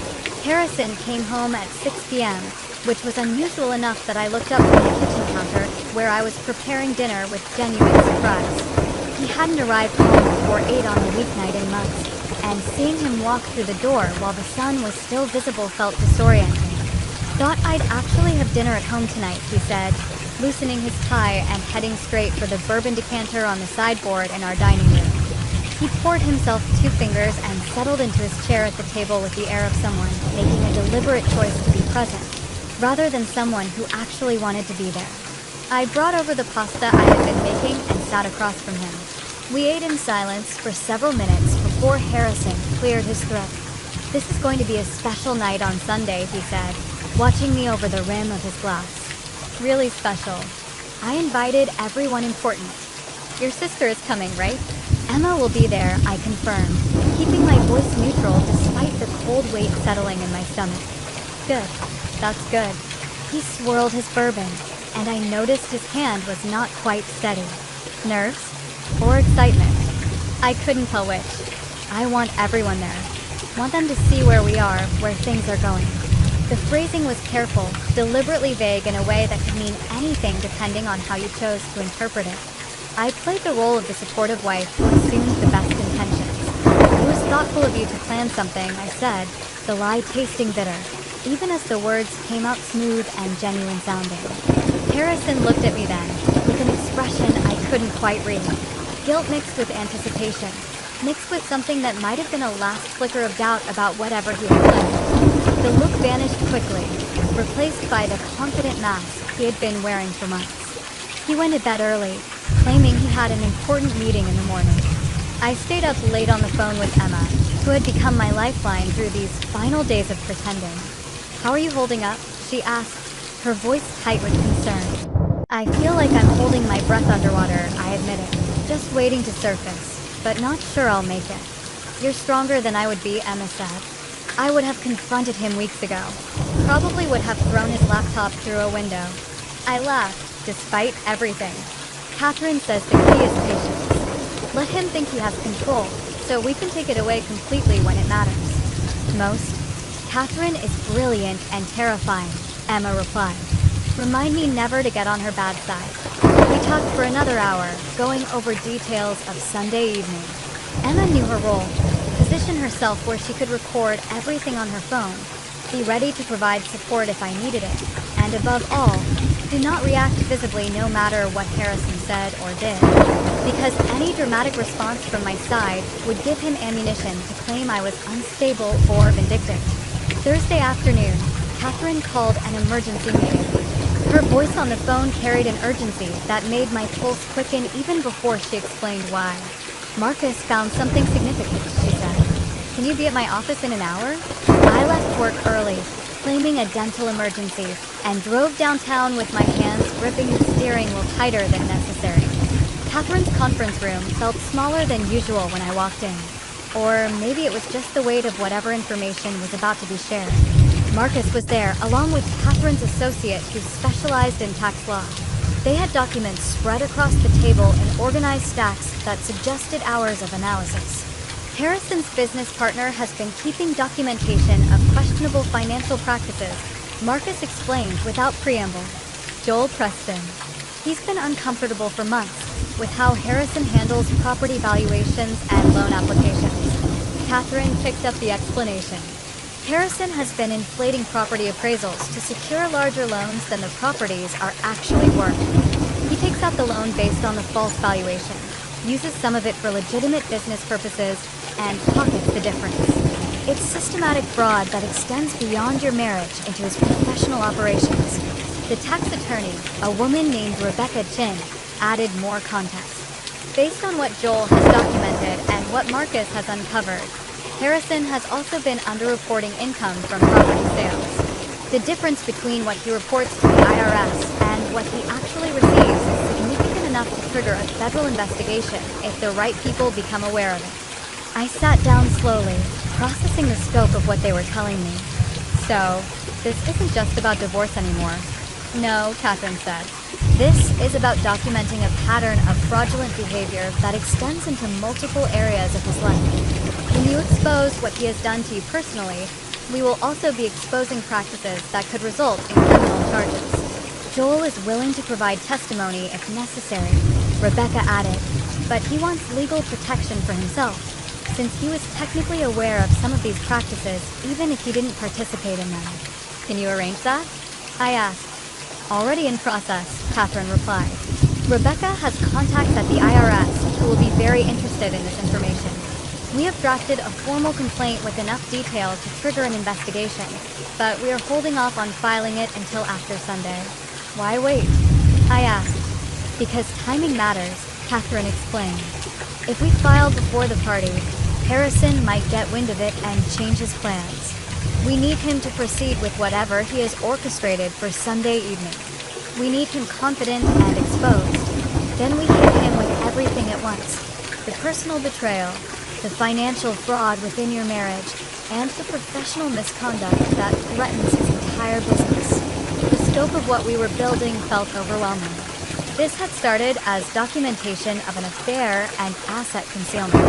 Harrison came home at 6 p.m., which was unusual enough that I looked up from the kitchen counter where I was preparing dinner with genuine surprise. He hadn't arrived home before 8 on a weeknight in months, and seeing him walk through the door while the sun was still visible felt disorienting. "Thought I'd actually have dinner at home tonight," he said, loosening his tie and heading straight for the bourbon decanter on the sideboard in our dining room. He poured himself 2 fingers and settled into his chair at the table with the air of someone making a deliberate choice to be present, rather than someone who actually wanted to be there. I brought over the pasta I had been making and sat across from him. We ate in silence for several minutes before Harrison cleared his throat. "This is going to be a special night on Sunday," he said, watching me over the rim of his glass. "Really special. I invited everyone important. Your sister is coming, right?" "Emma will be there," I confirmed, keeping my voice neutral despite the cold weight settling in my stomach. "Good. That's good." He swirled his bourbon, and I noticed his hand was not quite steady. Nerves? Or excitement? I couldn't tell which. I want everyone there. Want them to see where we are, where things are going. The phrasing was careful, deliberately vague in a way that could mean anything depending on how you chose to interpret it. I played the role of the supportive wife who assumed the best intentions. "It was thoughtful of you to plan something," I said, the lie tasting bitter, even as the words came out smooth and genuine sounding. Harrison looked at me then, with an expression I couldn't quite read. Guilt mixed with anticipation, mixed with something that might have been a last flicker of doubt about whatever he had planned. The look vanished quickly, replaced by the confident mask he had been wearing for months. He went to bed early, claiming he had an important meeting in the morning. I stayed up late on the phone with Emma, who had become my lifeline through these final days of pretending. "How are you holding up?" she asked, her voice tight with concern. "I feel like I'm holding my breath underwater," I admitted, "just waiting to surface, but not sure I'll make it." "You're stronger than I would be," Emma said. I would have confronted him weeks ago. Probably would have thrown his laptop through a window. I laughed, despite everything. "Catherine says the key is patience. Let him think he has control, so we can take it away completely when it matters." "Most? Catherine is brilliant and terrifying," Emma replied. "Remind me never to get on her bad side." We talked for another hour, going over details of Sunday evening. Emma knew her role. Position herself where she could record everything on her phone, be ready to provide support if I needed it, and above all, do not react visibly no matter what Harrison said or did, because any dramatic response from my side would give him ammunition to claim I was unstable or vindictive. Thursday afternoon, Catherine called an emergency meeting. Her voice on the phone carried an urgency that made my pulse quicken even before she explained why. "Marcus found something significant," she said. "Can you be at my office in an hour?" I left work early, claiming a dental emergency, and drove downtown with my hands gripping the steering wheel tighter than necessary. Catherine's conference room felt smaller than usual when I walked in. Or maybe it was just the weight of whatever information was about to be shared. Marcus was there, along with Catherine's associate who specialized in tax law. They had documents spread across the table in organized stacks that suggested hours of analysis. Harrison's business partner has been keeping documentation of questionable financial practices, Marcus explained without preamble. Joel Preston. He's been uncomfortable for months with how Harrison handles property valuations and loan applications. Catherine picked up the explanation. Harrison has been inflating property appraisals to secure larger loans than the properties are actually worth. He takes out the loan based on the false valuation, uses some of it for legitimate business purposes, and pockets the difference. It's systematic fraud that extends beyond your marriage into his professional operations. The tax attorney, a woman named Rebecca Chin, added more context. Based on what Joel has documented and what Marcus has uncovered, Harrison has also been underreporting income from property sales. The difference between what he reports to the IRS and what he actually receives is significant enough to trigger a federal investigation if the right people become aware of it. I sat down slowly, processing the scope of what they were telling me. So, this isn't just about divorce anymore. No, Catherine said. This is about documenting a pattern of fraudulent behavior that extends into multiple areas of his life. When you expose what he has done to you personally, we will also be exposing practices that could result in criminal charges. Joel is willing to provide testimony if necessary, Rebecca added, but he wants legal protection for himself, since he was technically aware of some of these practices even if he didn't participate in them. Can you arrange that? I asked. Already in process, Catherine replied. Rebecca has contacts at the IRS who will be very interested in this information. We have drafted a formal complaint with enough detail to trigger an investigation, but we are holding off on filing it until after Sunday. Why wait? I asked. Because timing matters, Catherine explained. If we file before the party, Harrison might get wind of it and change his plans. We need him to proceed with whatever he has orchestrated for Sunday evening. We need him confident and exposed. Then we hit him with everything at once. The personal betrayal, the financial fraud within your marriage, and the professional misconduct that threatens his entire business. The scope of what we were building felt overwhelming. This had started as documentation of an affair and asset concealment.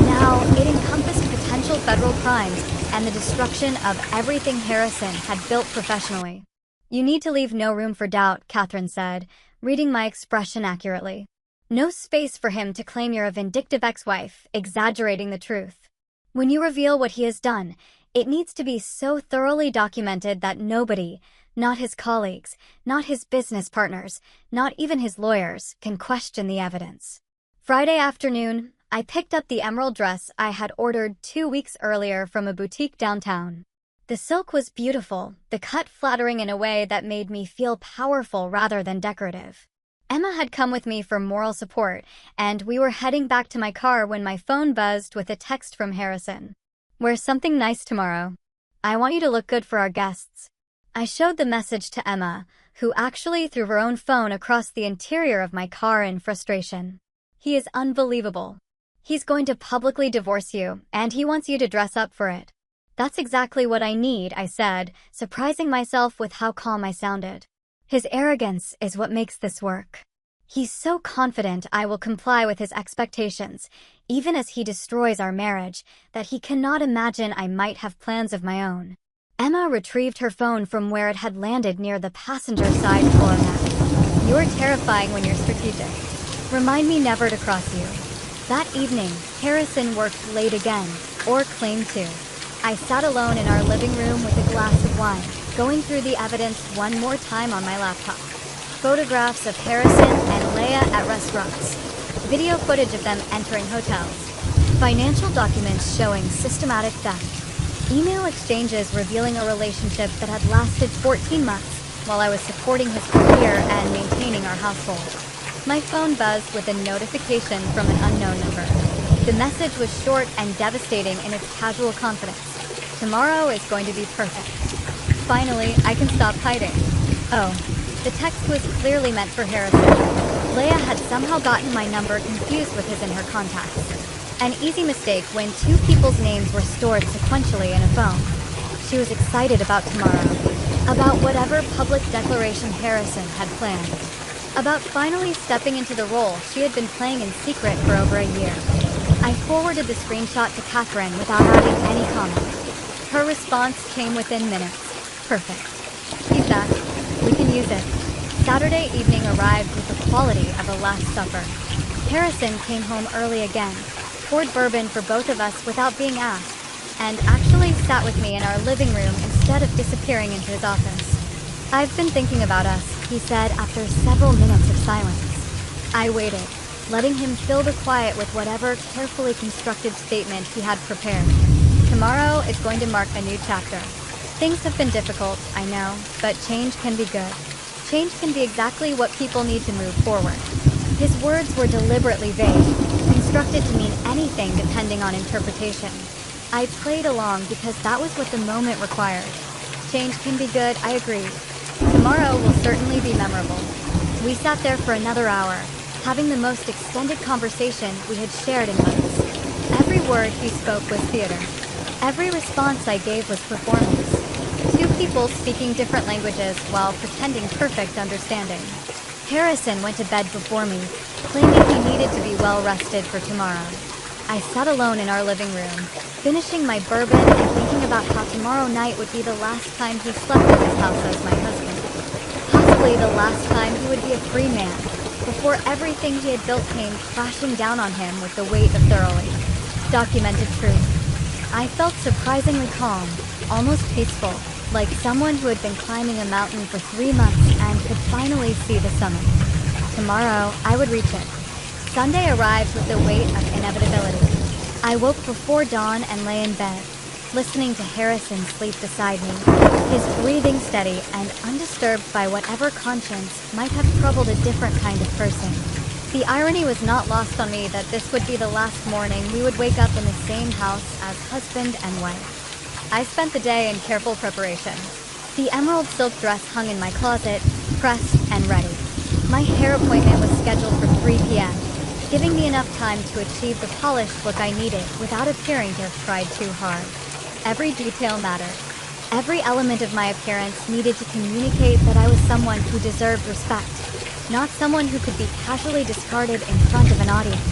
Now, it encompassed potential federal crimes and the destruction of everything Harrison had built professionally. You need to leave no room for doubt, Catherine said, reading my expression accurately. No space for him to claim you're a vindictive ex-wife, exaggerating the truth. When you reveal what he has done, it needs to be so thoroughly documented that nobody, not his colleagues, not his business partners, not even his lawyers, can question the evidence. Friday afternoon, I picked up the emerald dress I had ordered 2 weeks earlier from a boutique downtown. The silk was beautiful, the cut flattering in a way that made me feel powerful rather than decorative. Emma had come with me for moral support, and we were heading back to my car when my phone buzzed with a text from Harrison. Wear something nice tomorrow. I want you to look good for our guests. I showed the message to Emma, who actually threw her own phone across the interior of my car in frustration. He is unbelievable. He's going to publicly divorce you, and he wants you to dress up for it. That's exactly what I need, I said, surprising myself with how calm I sounded. His arrogance is what makes this work. He's so confident I will comply with his expectations, even as he destroys our marriage, that he cannot imagine I might have plans of my own. Emma retrieved her phone from where it had landed near the passenger side floor mat. You're terrifying when you're strategic. Remind me never to cross you. That evening, Harrison worked late again, or claimed to. I sat alone in our living room with a glass of wine, going through the evidence one more time on my laptop. Photographs of Harrison and Leah at restaurants. Video footage of them entering hotels. Financial documents showing systematic theft. Email exchanges revealing a relationship that had lasted 14 months while I was supporting his career and maintaining our household. My phone buzzed with a notification from an unknown number. The message was short and devastating in its casual confidence. Tomorrow is going to be perfect. Finally, I can stop hiding. Oh, the text was clearly meant for Harrison. Leah had somehow gotten my number confused with his in her contacts. An easy mistake when two people's names were stored sequentially in a phone. She was excited about tomorrow. About whatever public declaration Harrison had planned. About finally stepping into the role she had been playing in secret for over a year. I forwarded the screenshot to Catherine without adding any comment. Her response came within minutes. Perfect. Feedback. We can use it. Saturday evening arrived with the quality of a Last Supper. Harrison came home early again, poured bourbon for both of us without being asked, and actually sat with me in our living room instead of disappearing into his office. I've been thinking about us, he said after several minutes of silence. I waited. letting him fill the quiet with whatever carefully constructed statement he had prepared. Tomorrow is going to mark a new chapter. Things have been difficult, I know, but change can be good. Change can be exactly what people need to move forward. His words were deliberately vague, constructed to mean anything depending on interpretation. I played along because that was what the moment required. Change can be good, I agreed. Tomorrow will certainly be memorable. We sat there for another hour, having the most extended conversation we had shared in months. Every word he spoke was theater. Every response I gave was performance. Two people speaking different languages while pretending perfect understanding. Harrison went to bed before me, claiming he needed to be well rested for tomorrow. I sat alone in our living room, finishing my bourbon and thinking about how tomorrow night would be the last time he slept in his house as my husband. Possibly the last time he would be a free man, before everything he had built came crashing down on him with the weight of thoroughly documented truth. I felt surprisingly calm, almost peaceful, like someone who had been climbing a mountain for 3 months and could finally see the summit. Tomorrow, I would reach it. Sunday arrived with the weight of inevitability. I woke before dawn and lay in bed, listening to Harrison sleep beside me, his breathing steady and undisturbed by whatever conscience might have troubled a different kind of person. The irony was not lost on me that this would be the last morning we would wake up in the same house as husband and wife. I spent the day in careful preparation. The emerald silk dress hung in my closet, pressed and ready. My hair appointment was scheduled for 3 p.m., giving me enough time to achieve the polished look I needed without appearing to have tried too hard. Every detail mattered. Every element of my appearance needed to communicate that I was someone who deserved respect, not someone who could be casually discarded in front of an audience.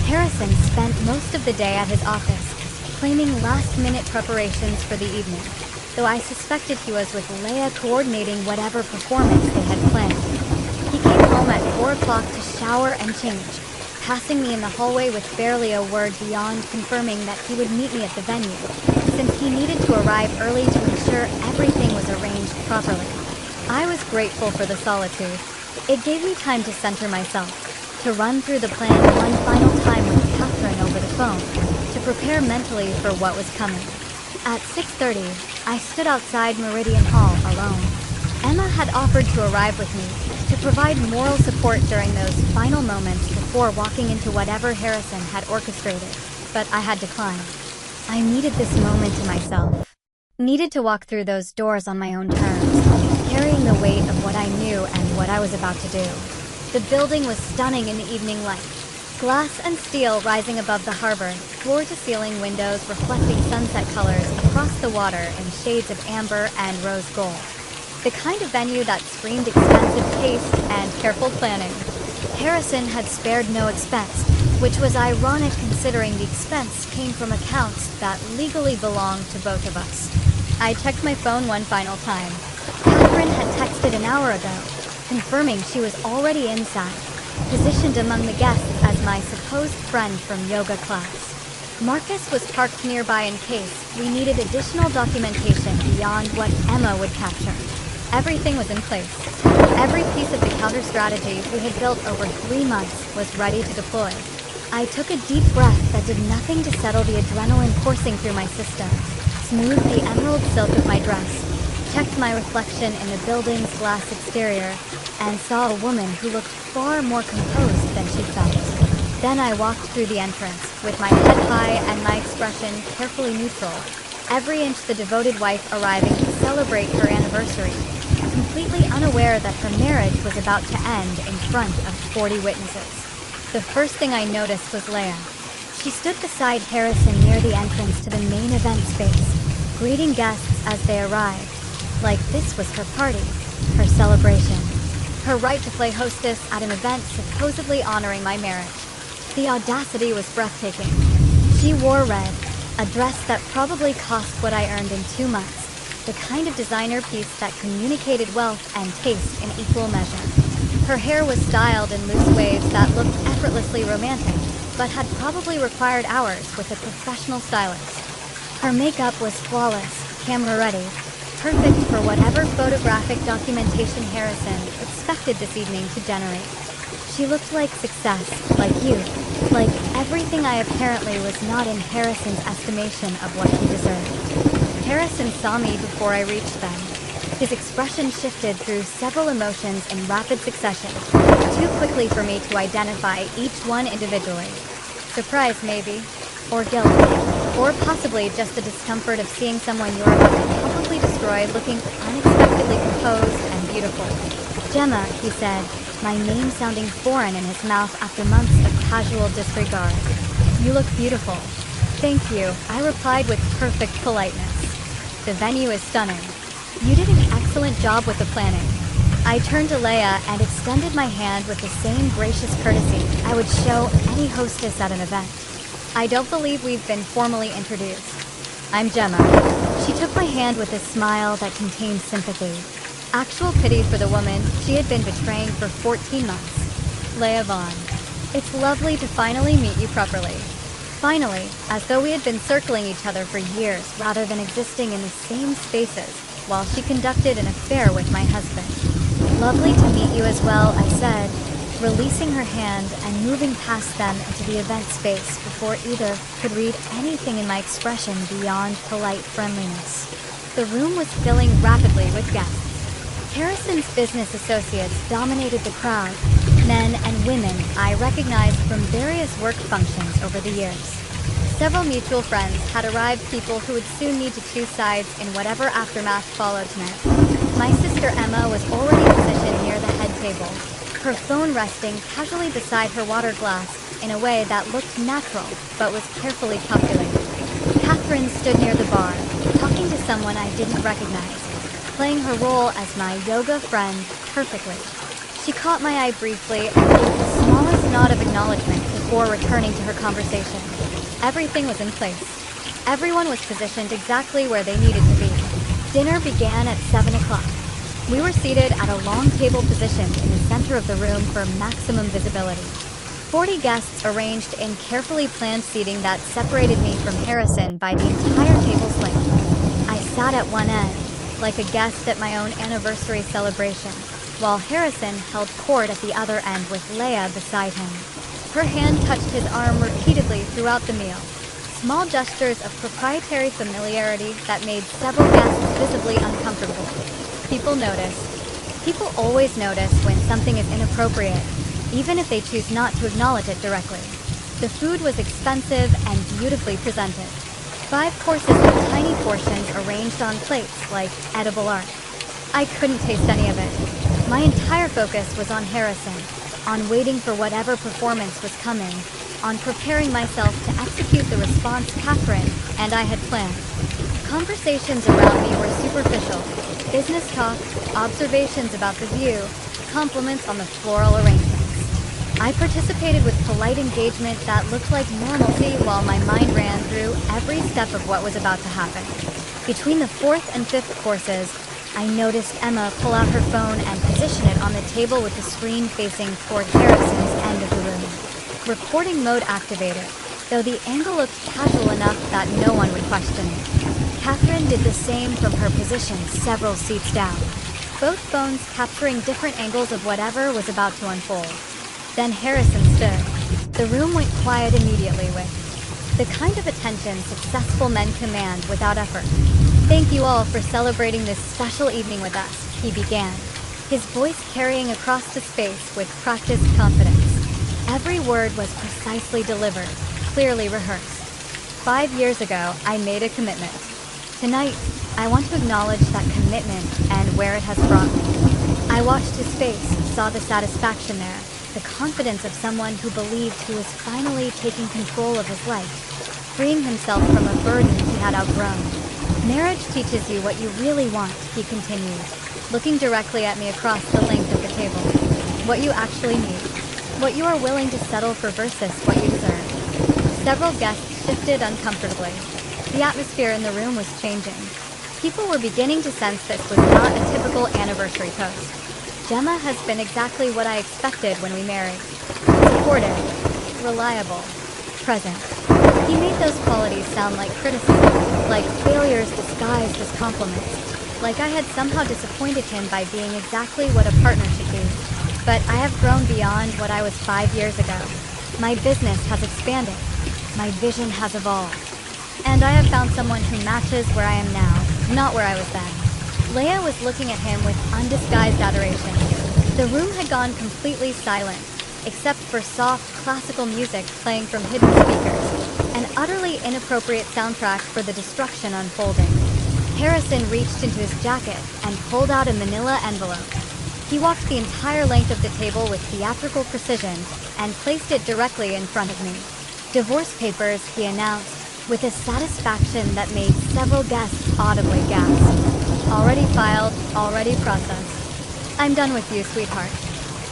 Harrison spent most of the day at his office, claiming last-minute preparations for the evening, though I suspected he was with Leia coordinating whatever performance they had planned. He came home at 4 o'clock to shower and change, passing me in the hallway with barely a word beyond confirming that he would meet me at the venue, since he needed to arrive early to ensure everything was arranged properly. I was grateful for the solitude. It gave me time to center myself, to run through the plan one final time with Catherine over the phone, to prepare mentally for what was coming. At 6:30, I stood outside Meridian Hall alone. Emma had offered to arrive with me, to provide moral support during those final moments before walking into whatever Harrison had orchestrated, but I had declined. I needed this moment to myself. Needed to walk through those doors on my own terms, carrying the weight of what I knew and what I was about to do. The building was stunning in the evening light. Glass and steel rising above the harbor, floor-to-ceiling windows reflecting sunset colors across the water in shades of amber and rose gold. The kind of venue that screamed expensive taste and careful planning. Harrison had spared no expense, which was ironic considering the expense came from accounts that legally belonged to both of us. I checked my phone one final time. Catherine had texted an hour ago, confirming she was already inside, positioned among the guests as my supposed friend from yoga class. Marcus was parked nearby in case we needed additional documentation beyond what Emma would capture. Everything was in place. Every piece of the counter strategy we had built over 3 months was ready to deploy. I took a deep breath that did nothing to settle the adrenaline coursing through my system, smoothed the emerald silk of my dress, checked my reflection in the building's glass exterior, and saw a woman who looked far more composed than she felt. Then I walked through the entrance, with my head high and my expression carefully neutral, every inch the devoted wife arriving to celebrate her anniversary, completely unaware that her marriage was about to end in front of 40 witnesses. The first thing I noticed was Leia. She stood beside Harrison near the entrance to the main event space, greeting guests as they arrived, like this was her party, her celebration, her right to play hostess at an event supposedly honoring my marriage. The audacity was breathtaking. She wore red, a dress that probably cost what I earned in 2 months, the kind of designer piece that communicated wealth and taste in equal measure. Her hair was styled in loose waves that looked effortlessly romantic, but had probably required hours with a professional stylist. Her makeup was flawless, camera ready, perfect for whatever photographic documentation Harrison expected this evening to generate. She looked like success, like youth, like everything I apparently was not in Harrison's estimation of what he deserved. Harrison saw me before I reached them. His expression shifted through several emotions in rapid succession, too quickly for me to identify each one individually. Surprise, maybe, or guilt, or possibly just the discomfort of seeing someone you're about to publicly destroy looking unexpectedly composed and beautiful. Gemma, he said, my name sounding foreign in his mouth after months of casual disregard. You look beautiful. Thank you, I replied with perfect politeness. The venue is stunning. You did an excellent job with the planning. I turned to Leia and extended my hand with the same gracious courtesy I would show any hostess at an event. I don't believe we've been formally introduced. I'm Gemma. She took my hand with a smile that contained sympathy. Actual pity for the woman she had been betraying for 14 months. Leia Vaughn. It's lovely to finally meet you properly. Finally, as though we had been circling each other for years rather than existing in the same spaces, while she conducted an affair with my husband. Lovely to meet you as well, I said, releasing her hand and moving past them into the event space before either could read anything in my expression beyond polite friendliness. The room was filling rapidly with guests. Harrison's business associates dominated the crowd, men and women I recognized from various work functions over the years. Several mutual friends had arrived, people who would soon need to choose sides in whatever aftermath followed tonight. My sister Emma was already positioned near the head table, her phone resting casually beside her water glass in a way that looked natural but was carefully calculated. Catherine stood near the bar, talking to someone I didn't recognize, playing her role as my yoga friend perfectly. She caught my eye briefly and gave the smallest nod of acknowledgement before returning to her conversation. Everything was in place. Everyone was positioned exactly where they needed to be. Dinner began at 7 o'clock. We were seated at a long table positioned in the center of the room for maximum visibility. 40 guests arranged in carefully planned seating that separated me from Harrison by the entire table's length. I sat at one end, like a guest at my own anniversary celebration, while Harrison held court at the other end with Leia beside him. Her hand touched his arm repeatedly throughout the meal. Small gestures of proprietary familiarity that made several guests visibly uncomfortable. People notice. People always notice when something is inappropriate, even if they choose not to acknowledge it directly. The food was expensive and beautifully presented. 5 courses with tiny portions arranged on plates like edible art. I couldn't taste any of it. My entire focus was on Harrison, on waiting for whatever performance was coming, on preparing myself to execute the response Catherine and I had planned. Conversations around me were superficial. Business talk, observations about the view, compliments on the floral arrangements. I participated with polite engagement that looked like normalcy while my mind ran through every step of what was about to happen. Between the 4th and 5th courses, I noticed Emma pull out her phone and position it on the table with the screen facing toward Harrison's end of the room. Recording mode activated, though the angle looked casual enough that no one would question it. Catherine did the same from her position several seats down, both phones capturing different angles of whatever was about to unfold. Then Harrison stood. The room went quiet immediately with the kind of attention successful men command without effort. Thank you all for celebrating this special evening with us, he began, his voice carrying across the space with practiced confidence. Every word was precisely delivered, clearly rehearsed. 5 years ago, I made a commitment. Tonight, I want to acknowledge that commitment and where it has brought me. I watched his face, saw the satisfaction there, the confidence of someone who believed he was finally taking control of his life, freeing himself from a burden he had outgrown. Marriage teaches you what you really want, he continued, looking directly at me across the length of the table. What you actually need. What you are willing to settle for versus what you deserve. Several guests shifted uncomfortably. The atmosphere in the room was changing. People were beginning to sense this was not a typical anniversary toast. Gemma has been exactly what I expected when we married. Supportive, reliable, present. He made those qualities sound like criticism, like failures disguised as compliments, like I had somehow disappointed him by being exactly what a partner should be. but I have grown beyond what I was 5 years ago. My business has expanded. My vision has evolved. And I have found someone who matches where I am now, not where I was then. Leia was looking at him with undisguised adoration. The room had gone completely silent, except for soft, classical music playing from hidden speakers, an utterly inappropriate soundtrack for the destruction unfolding. Harrison reached into his jacket and pulled out a manila envelope. He walked the entire length of the table with theatrical precision and placed it directly in front of me. "Divorce papers," he announced, with a satisfaction that made several guests audibly gasp. "Already filed, already processed. I'm done with you, sweetheart.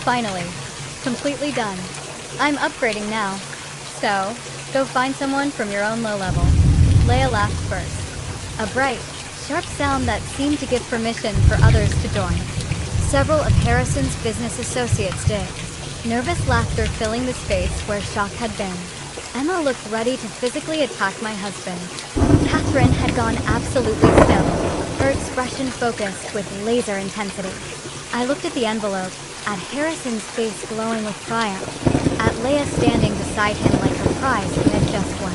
Finally. Completely done. I'm upgrading now. So, go find someone from your own low level." Leia laughed first. A bright, sharp sound that seemed to give permission for others to join. Several of Harrison's business associates did, nervous laughter filling the space where shock had been. Emma looked ready to physically attack my husband. Catherine had gone absolutely still, her expression focused with laser intensity. I looked at the envelope, at Harrison's face glowing with triumph, at Leia standing beside him like a prize he had just won.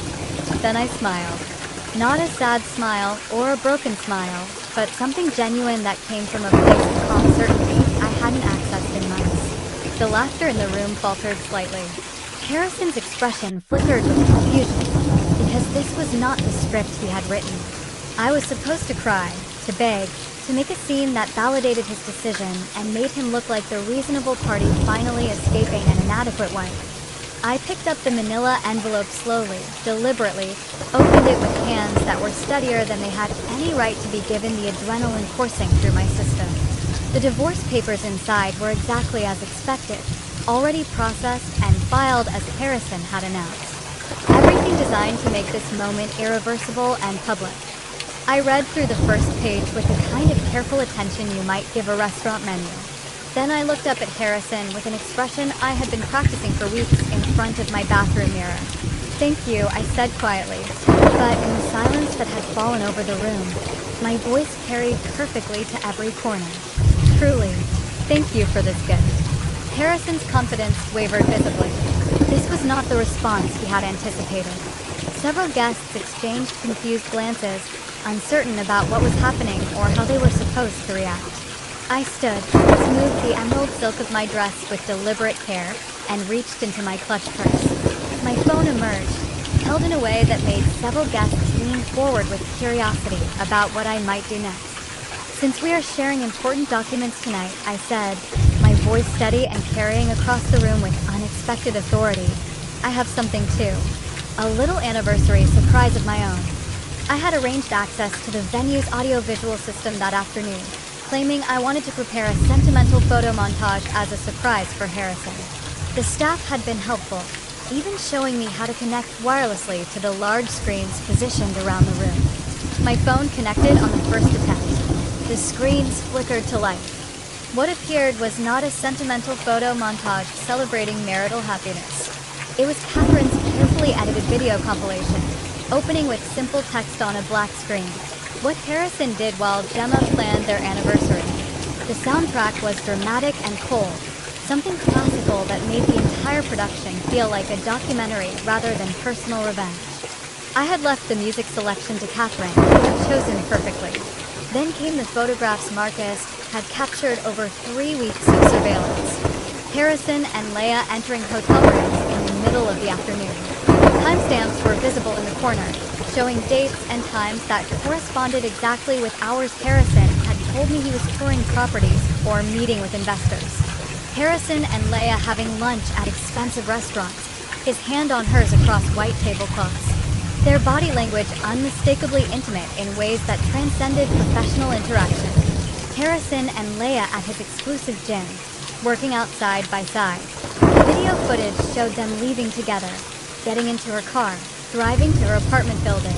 Then I smiled. Not a sad smile or a broken smile, but something genuine that came from a place of calm certainty I hadn't accessed in months. The laughter in the room faltered slightly. Harrison's expression flickered with confusion, because this was not the script he had written. I was supposed to cry, to beg, to make a scene that validated his decision and made him look like the reasonable party finally escaping an inadequate wife. I picked up the manila envelope slowly, deliberately, opened it with hands that were steadier than they had any right to be given the adrenaline coursing through my system. The divorce papers inside were exactly as expected, already processed and filed as Harrison had announced. Everything designed to make this moment irreversible and public. I read through the first page with the kind of careful attention you might give a restaurant menu. Then I looked up at Harrison with an expression I had been practicing for weeks in front of my bathroom mirror. "Thank you," I said quietly, but in the silence that had fallen over the room, my voice carried perfectly to every corner. "Truly, thank you for this gift." Harrison's confidence wavered visibly. This was not the response he had anticipated. Several guests exchanged confused glances, uncertain about what was happening or how they were supposed to react. I stood, smoothed the emerald silk of my dress with deliberate care, and reached into my clutch purse. My phone emerged, held in a way that made several guests lean forward with curiosity about what I might do next. "Since we are sharing important documents tonight," I said, my voice steady and carrying across the room with unexpected authority, "I have something too. A little anniversary surprise of my own." I had arranged access to the venue's audiovisual system that afternoon, claiming I wanted to prepare a sentimental photo montage as a surprise for Harrison. The staff had been helpful, even showing me how to connect wirelessly to the large screens positioned around the room. My phone connected on the first attempt. The screens flickered to life. What appeared was not a sentimental photo montage celebrating marital happiness. It was Catherine's carefully edited video compilation, opening with simple text on a black screen. What Harrison did while Gemma planned their anniversary. The soundtrack was dramatic and cold, something classical that made the entire production feel like a documentary rather than personal revenge. I had left the music selection to Catherine, who had chosen perfectly. Then came the photographs Marcus had captured over 3 weeks of surveillance. Harrison and Leia entering hotel rooms in the middle of the afternoon. Timestamps were visible in the corner, showing dates and times that corresponded exactly with hours Harrison had told me he was touring properties or meeting with investors. Harrison and Leia having lunch at expensive restaurants, his hand on hers across white tablecloths. Their body language unmistakably intimate in ways that transcended professional interaction. Harrison and Leia at his exclusive gym, working out side by side. Video footage showed them leaving together, getting into her car, driving to her apartment building.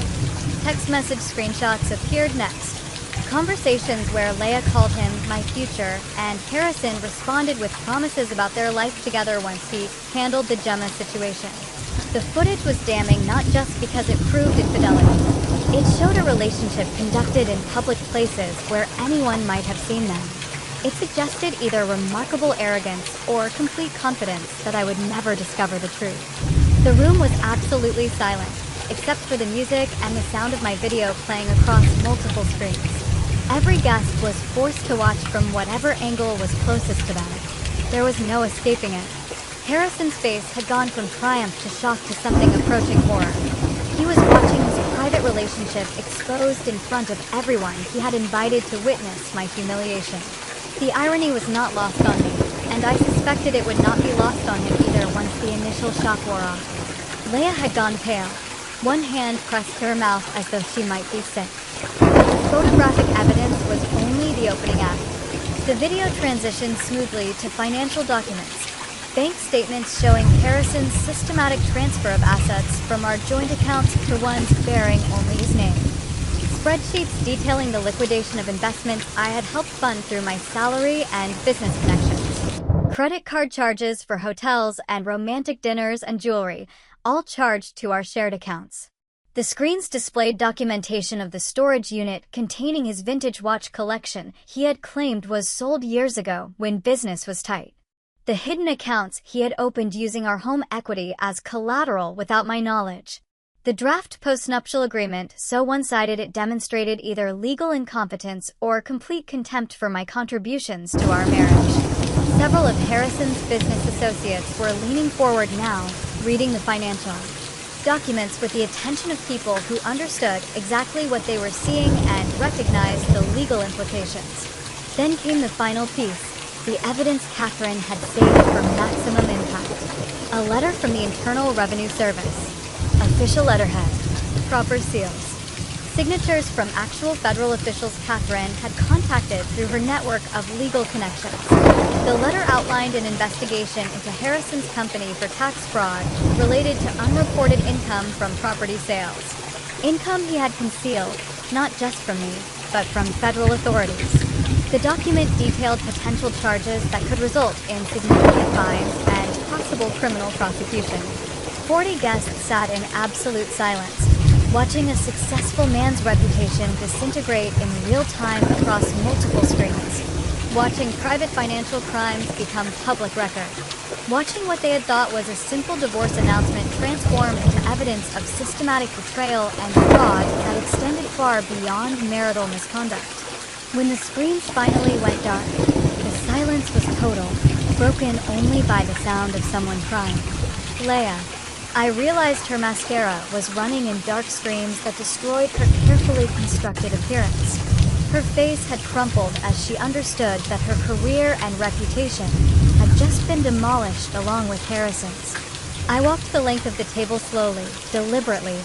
Text message screenshots appeared next. Conversations where Leia called him my future, and Harrison responded with promises about their life together once he handled the Gemma situation. The footage was damning not just because it proved infidelity. It showed a relationship conducted in public places where anyone might have seen them. It suggested either remarkable arrogance or complete confidence that I would never discover the truth. The room was absolutely silent, except for the music and the sound of my video playing across multiple screens. Every guest was forced to watch from whatever angle was closest to them. There was no escaping it. Harrison's face had gone from triumph to shock to something approaching horror. He was watching his private relationship exposed in front of everyone he had invited to witness my humiliation. The irony was not lost on me, and I suspected it would not be lost on him either once the initial shock wore off. Leia had gone pale. One hand pressed to her mouth as though she might be sick. The photographic evidence was only the opening act. The video transitioned smoothly to financial documents. Bank statements showing Harrison's systematic transfer of assets from our joint accounts to ones bearing only his name. Spreadsheets detailing the liquidation of investments I had helped fund through my salary and business connections. Credit card charges for hotels and romantic dinners and jewelry, all charged to our shared accounts. The screens displayed documentation of the storage unit containing his vintage watch collection he had claimed was sold years ago when business was tight. The hidden accounts he had opened using our home equity as collateral without my knowledge. The draft postnuptial agreement, so one-sided it demonstrated either legal incompetence or complete contempt for my contributions to our marriage. Several of Harrison's business associates were leaning forward now, reading the financial documents with the attention of people who understood exactly what they were seeing and recognized the legal implications. Then came the final piece. The evidence Catherine had saved for maximum impact. A letter from the Internal Revenue Service. Official letterhead. Proper seals. Signatures from actual federal officials Catherine had contacted through her network of legal connections. The letter outlined an investigation into Harrison's company for tax fraud related to unreported income from property sales. Income he had concealed, not just from me, but from federal authorities. The document detailed potential charges that could result in significant fines and possible criminal prosecution. 40 guests sat in absolute silence, watching a successful man's reputation disintegrate in real time across multiple screens. Watching private financial crimes become public record. Watching what they had thought was a simple divorce announcement transform into evidence of systematic betrayal and fraud that extended far beyond marital misconduct. When the screens finally went dark, the silence was total, broken only by the sound of someone crying. Leia. I realized her mascara was running in dark streams that destroyed her carefully constructed appearance. Her face had crumpled as she understood that her career and reputation had just been demolished along with Harrison's. I walked the length of the table slowly, deliberately,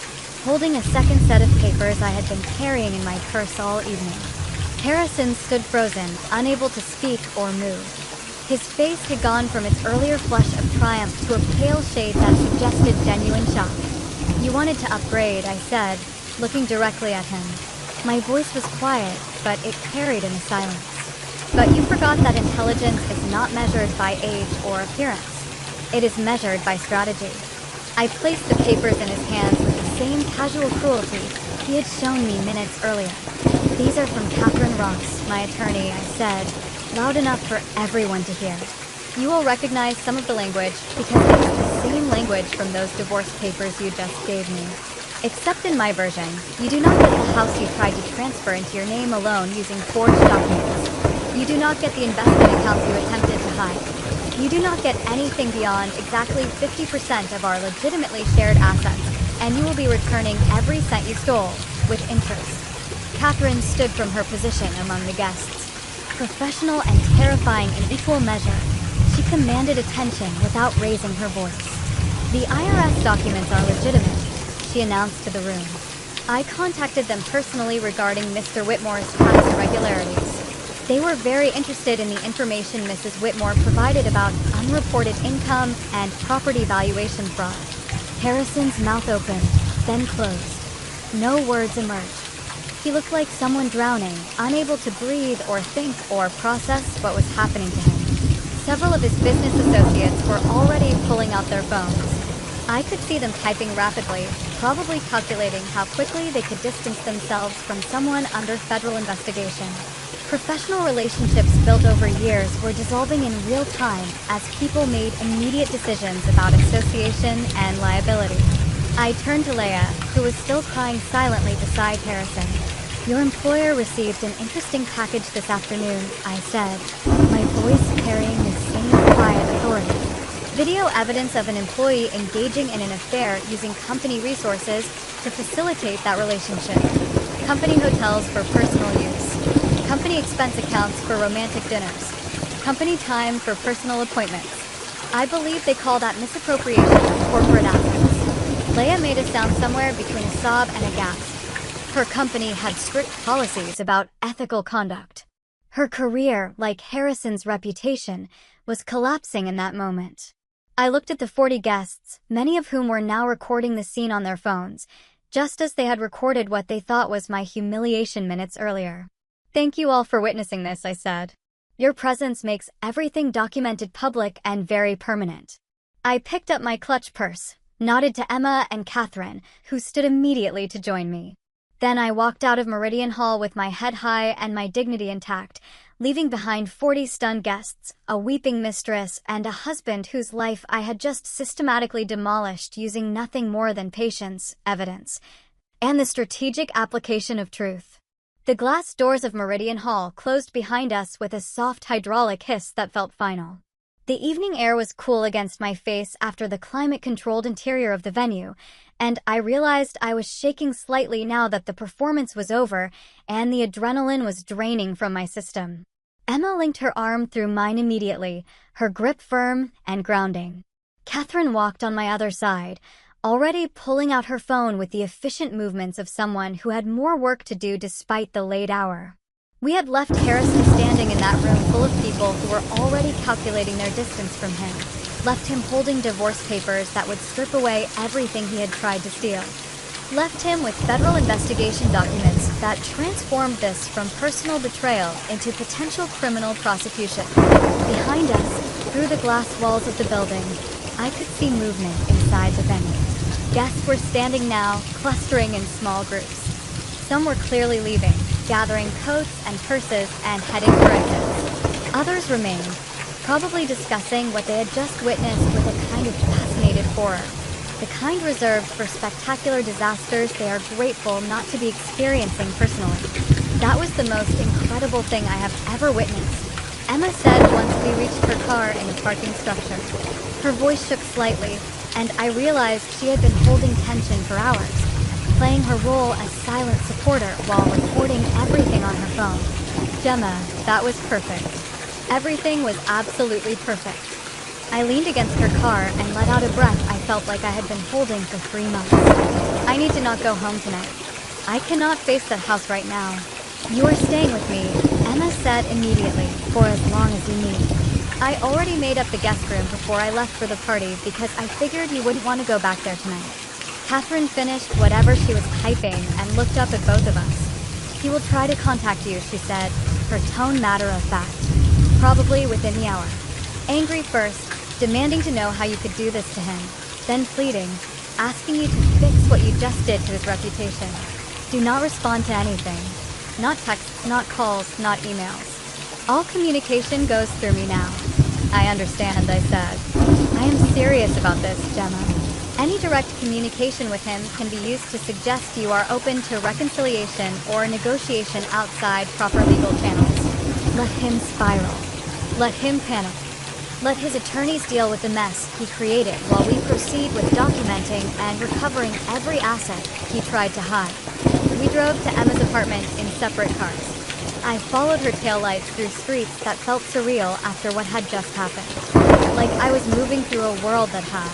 holding a second set of papers I had been carrying in my purse all evening. Harrison stood frozen, unable to speak or move. His face had gone from its earlier flush of triumph to a pale shade that suggested genuine shock. You wanted to upgrade, I said, looking directly at him. My voice was quiet, but it carried in a silence. But you forgot that intelligence is not measured by age or appearance. It is measured by strategy. I placed the papers in his hands with the same casual cruelty he had shown me minutes earlier. These are from Catherine Ross, my attorney, I said, loud enough for everyone to hear. You will recognize some of the language because it is the same language from those divorce papers you just gave me. Except in my version, you do not get the house you tried to transfer into your name alone using forged documents. You do not get the investment accounts you attempted to hide. You do not get anything beyond exactly 50% of our legitimately shared assets, and you will be returning every cent you stole, with interest. Catherine stood from her position among the guests. Professional and terrifying in equal measure, she commanded attention without raising her voice. The IRS documents are legitimate, she announced to the room. I contacted them personally regarding Mr. Whitmore's tax irregularities. They were very interested in the information Mrs. Whitmore provided about unreported income and property valuation fraud. Harrison's mouth opened, then closed. No words emerged. He looked like someone drowning, unable to breathe or think or process what was happening to him. Several of his business associates were already pulling out their phones. I could see them typing rapidly, probably calculating how quickly they could distance themselves from someone under federal investigation. Professional relationships built over years were dissolving in real time as people made immediate decisions about association and liability. I turned to Leia, who was still crying silently beside Harrison. "Your employer received an interesting package this afternoon," I said, my voice carrying the same quiet authority. Video evidence of an employee engaging in an affair using company resources to facilitate that relationship. Company hotels for personal use. Company expense accounts for romantic dinners. Company time for personal appointments. I believe they call that misappropriation of corporate assets. Leia made a sound somewhere between a sob and a gasp. Her company had strict policies about ethical conduct. Her career, like Harrison's reputation, was collapsing in that moment. I looked at the 40 guests, many of whom were now recording the scene on their phones, just as they had recorded what they thought was my humiliation minutes earlier. "Thank you all for witnessing this," I said. "Your presence makes everything documented public and very permanent." I picked up my clutch purse, nodded to Emma and Catherine, who stood immediately to join me. Then I walked out of Meridian Hall with my head high and my dignity intact, leaving behind 40 stunned guests, a weeping mistress, and a husband whose life I had just systematically demolished using nothing more than patience, evidence, and the strategic application of truth. The glass doors of Meridian Hall closed behind us with a soft hydraulic hiss that felt final. The evening air was cool against my face after the climate-controlled interior of the venue, and I realized I was shaking slightly now that the performance was over and the adrenaline was draining from my system. Emma linked her arm through mine immediately, her grip firm and grounding. Catherine walked on my other side, already pulling out her phone with the efficient movements of someone who had more work to do despite the late hour. We had left Harrison standing in that room full of people who were already calculating their distance from him, left him holding divorce papers that would strip away everything he had tried to steal, left him with federal investigation documents that transformed this from personal betrayal into potential criminal prosecution. Behind us, through the glass walls of the building, I could see movement inside the venue. Guests were standing now, clustering in small groups. Some were clearly leaving, gathering coats and purses and heading for exits. Others remained, probably discussing what they had just witnessed with a kind of fascinated horror, the kind reserved for spectacular disasters they are grateful not to be experiencing personally. That was the most incredible thing I have ever witnessed, Emma said once we reached her car in the parking structure. Her voice shook slightly, and I realized she had been holding tension for hours, playing her role as silent supporter while recording everything on her phone. "Gemma, that was perfect. Everything was absolutely perfect." I leaned against her car and let out a breath I felt like I had been holding for 3 months. "I need to not go home tonight. I cannot face that house right now." "You are staying with me," Emma said immediately, "for as long as you need." I already made up the guest room before I left for the party because I figured you wouldn't want to go back there tonight. Catherine finished whatever she was typing and looked up at both of us. "He will try to contact you," she said, her tone matter of fact. "Probably within the hour." Angry first, demanding to know how you could do this to him, then pleading, asking you to fix what you just did to his reputation. "Do not respond to anything. Not texts, not calls, not emails. All communication goes through me now." "I understand," I said. "I am serious about this, Gemma. Any direct communication with him can be used to suggest you are open to reconciliation or negotiation outside proper legal channels. Let him spiral. Let him panic. Let his attorneys deal with the mess he created while we proceed with documenting and recovering every asset he tried to hide." We drove to Emma's apartment in separate cars. I followed her taillights through streets that felt surreal after what had just happened. Like I was moving through a world that had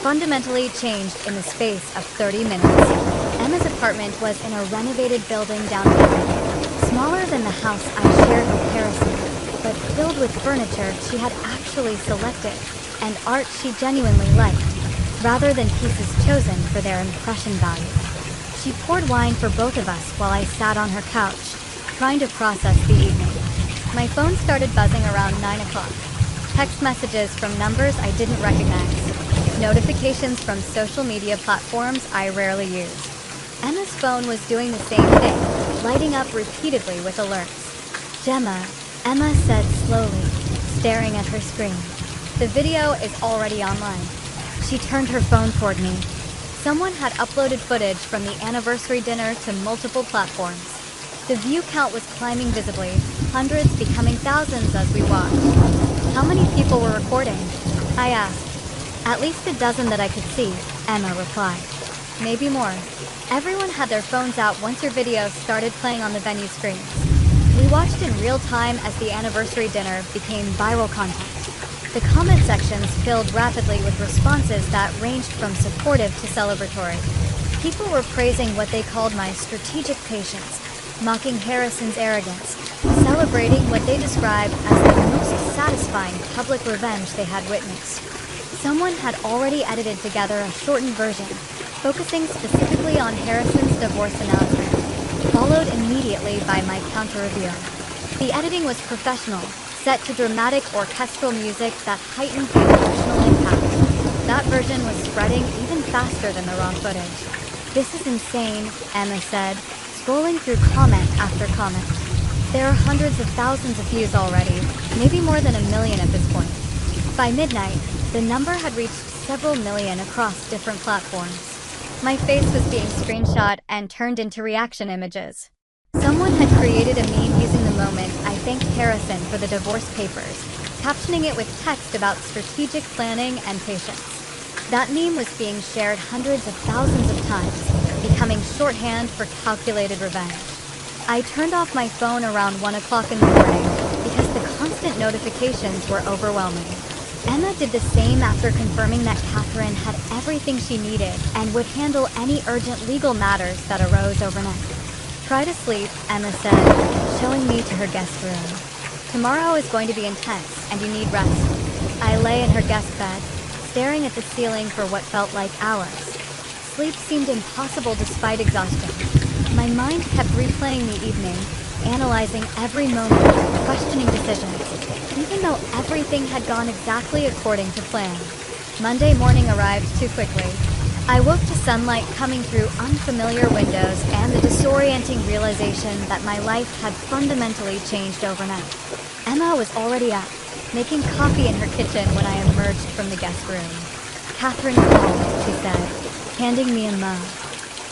fundamentally changed in the space of 30 minutes. Emma's apartment was in a renovated building downtown, smaller than the house I shared with Harrison, but filled with furniture she had actually selected and art she genuinely liked, rather than pieces chosen for their impression value. She poured wine for both of us while I sat on her couch, trying to process the evening. My phone started buzzing around 9 o'clock. Text messages from numbers I didn't recognize. Notifications from social media platforms I rarely use. Emma's phone was doing the same thing, lighting up repeatedly with alerts. Gemma, Emma said slowly, staring at her screen. The video is already online. She turned her phone toward me. Someone had uploaded footage from the anniversary dinner to multiple platforms. The view count was climbing visibly, hundreds becoming thousands as we watched. How many people were recording? I asked. At least a dozen that I could see, Emma replied. Maybe more. Everyone had their phones out once your video started playing on the venue screens. We watched in real time as the anniversary dinner became viral content. The comment sections filled rapidly with responses that ranged from supportive to celebratory. People were praising what they called my strategic patience, mocking Harrison's arrogance, celebrating what they described as the most satisfying public revenge they had witnessed. Someone had already edited together a shortened version, focusing specifically on Harrison's divorce announcement, followed immediately by my counter-reveal. The editing was professional, set to dramatic orchestral music that heightened the emotional impact. That version was spreading even faster than the raw footage. This is insane, Emma said, scrolling through comment after comment. There are hundreds of thousands of views already, maybe more than 1 million at this point. By midnight, the number had reached several million across different platforms. My face was being screenshot and turned into reaction images. Someone had created a meme using the moment I thanked Harrison for the divorce papers, captioning it with text about strategic planning and patience. That meme was being shared hundreds of thousands of times, becoming shorthand for calculated revenge. I turned off my phone around 1 o'clock in the morning because the constant notifications were overwhelming. Emma did the same after confirming that Catherine had everything she needed and would handle any urgent legal matters that arose overnight. Try to sleep, Emma said, showing me to her guest room. Tomorrow is going to be intense, and you need rest. I lay in her guest bed, staring at the ceiling for what felt like hours. Sleep seemed impossible despite exhaustion. My mind kept replaying the evening, analyzing every moment, questioning decisions, even though everything had gone exactly according to plan. Monday morning arrived too quickly. I woke to sunlight coming through unfamiliar windows and the disorienting realization that my life had fundamentally changed overnight. Emma was already up, making coffee in her kitchen when I emerged from the guest room. Catherine called, she said, handing me a mug.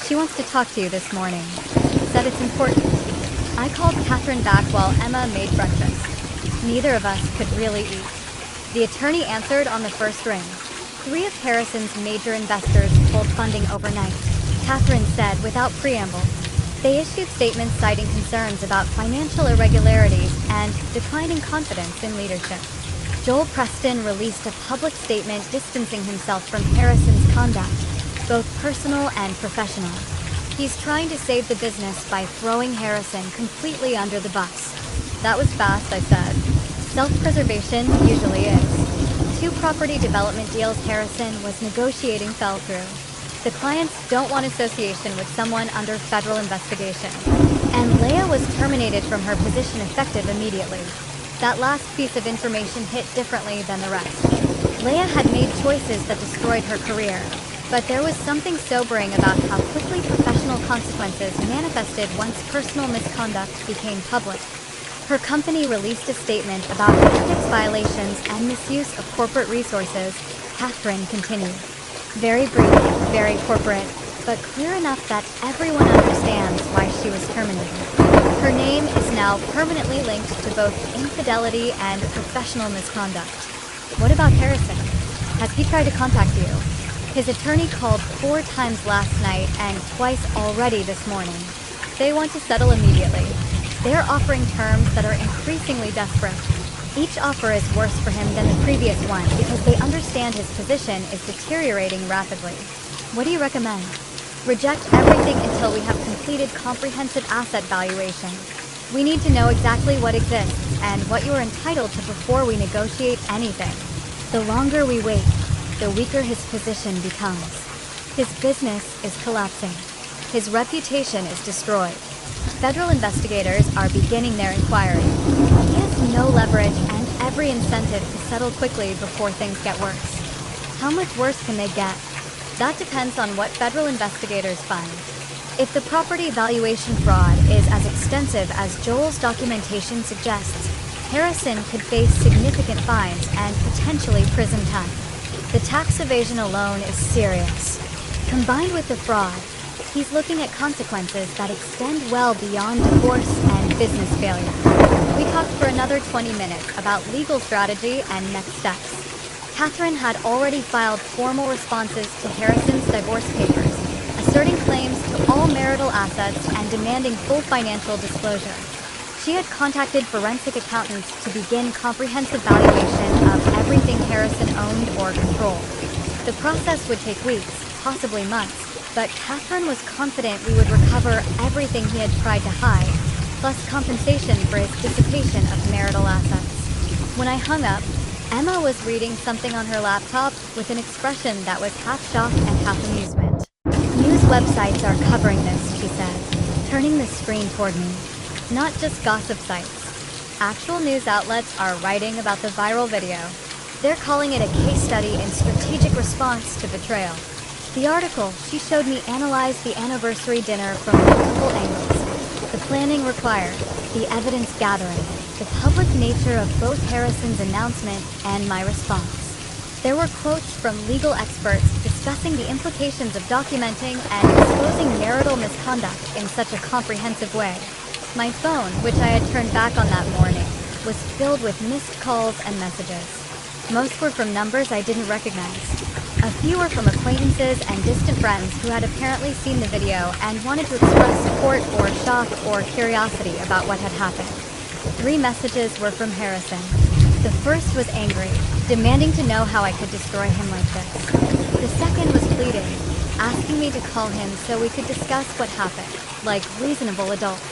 She wants to talk to you this morning. Said it's important. I called Catherine back while Emma made breakfast. Neither of us could really eat. The attorney answered on the first ring. 3 of Harrison's major investors pulled funding overnight, Catherine said without preamble. They issued statements citing concerns about financial irregularities and declining confidence in leadership. Joel Preston released a public statement distancing himself from Harrison's conduct, both personal and professional. He's trying to save the business by throwing Harrison completely under the bus. That was fast, I said. Self-preservation usually is. 2 property development deals Harrison was negotiating fell through. The clients don't want association with someone under federal investigation. And Leah was terminated from her position effective immediately. That last piece of information hit differently than the rest. Leah had made choices that destroyed her career, but there was something sobering about how quickly professional consequences manifested once personal misconduct became public. Her company released a statement about ethics violations and misuse of corporate resources. Catherine continued. Very brief, very corporate, but clear enough that everyone understands why she was terminated. Her name is now permanently linked to both infidelity and professional misconduct. What about Harrison? Has he tried to contact you? His attorney called 4 times last night and twice already this morning. They want to settle immediately. They're offering terms that are increasingly desperate. Each offer is worse for him than the previous one because they understand his position is deteriorating rapidly. What do you recommend? Reject everything until we have completed comprehensive asset valuation. We need to know exactly what exists and what you are entitled to before we negotiate anything. The longer we wait, the weaker his position becomes. His business is collapsing. His reputation is destroyed. Federal investigators are beginning their inquiry. He has no leverage and every incentive to settle quickly before things get worse. How much worse can they get? That depends on what federal investigators find. If the property valuation fraud is as extensive as Joel's documentation suggests, Harrison could face significant fines and potentially prison time. The tax evasion alone is serious. Combined with the fraud, he's looking at consequences that extend well beyond divorce and business failure. We talked for another 20 minutes about legal strategy and next steps. Catherine had already filed formal responses to Harrison's divorce papers, asserting claims to all marital assets and demanding full financial disclosure. She had contacted forensic accountants to begin comprehensive valuation of everything Harrison owned or controlled. The process would take weeks, possibly months, but Catherine was confident we would recover everything he had tried to hide, plus compensation for his dissipation of marital assets. When I hung up, Emma was reading something on her laptop with an expression that was half shock and half amusement. News websites are covering this, she said, turning the screen toward me. Not just gossip sites. Actual news outlets are writing about the viral video. They're calling it a case study in strategic response to betrayal. The article she showed me analyzed the anniversary dinner from multiple angles. The planning required, the evidence gathering, the public nature of both Harrison's announcement and my response. There were quotes from legal experts discussing the implications of documenting and exposing marital misconduct in such a comprehensive way. My phone, which I had turned back on that morning, was filled with missed calls and messages. Most were from numbers I didn't recognize. A few were from acquaintances and distant friends who had apparently seen the video and wanted to express support or shock or curiosity about what had happened. 3 messages were from Harrison. The first was angry, demanding to know how I could destroy him like this. The second was pleading, asking me to call him so we could discuss what happened, like reasonable adults.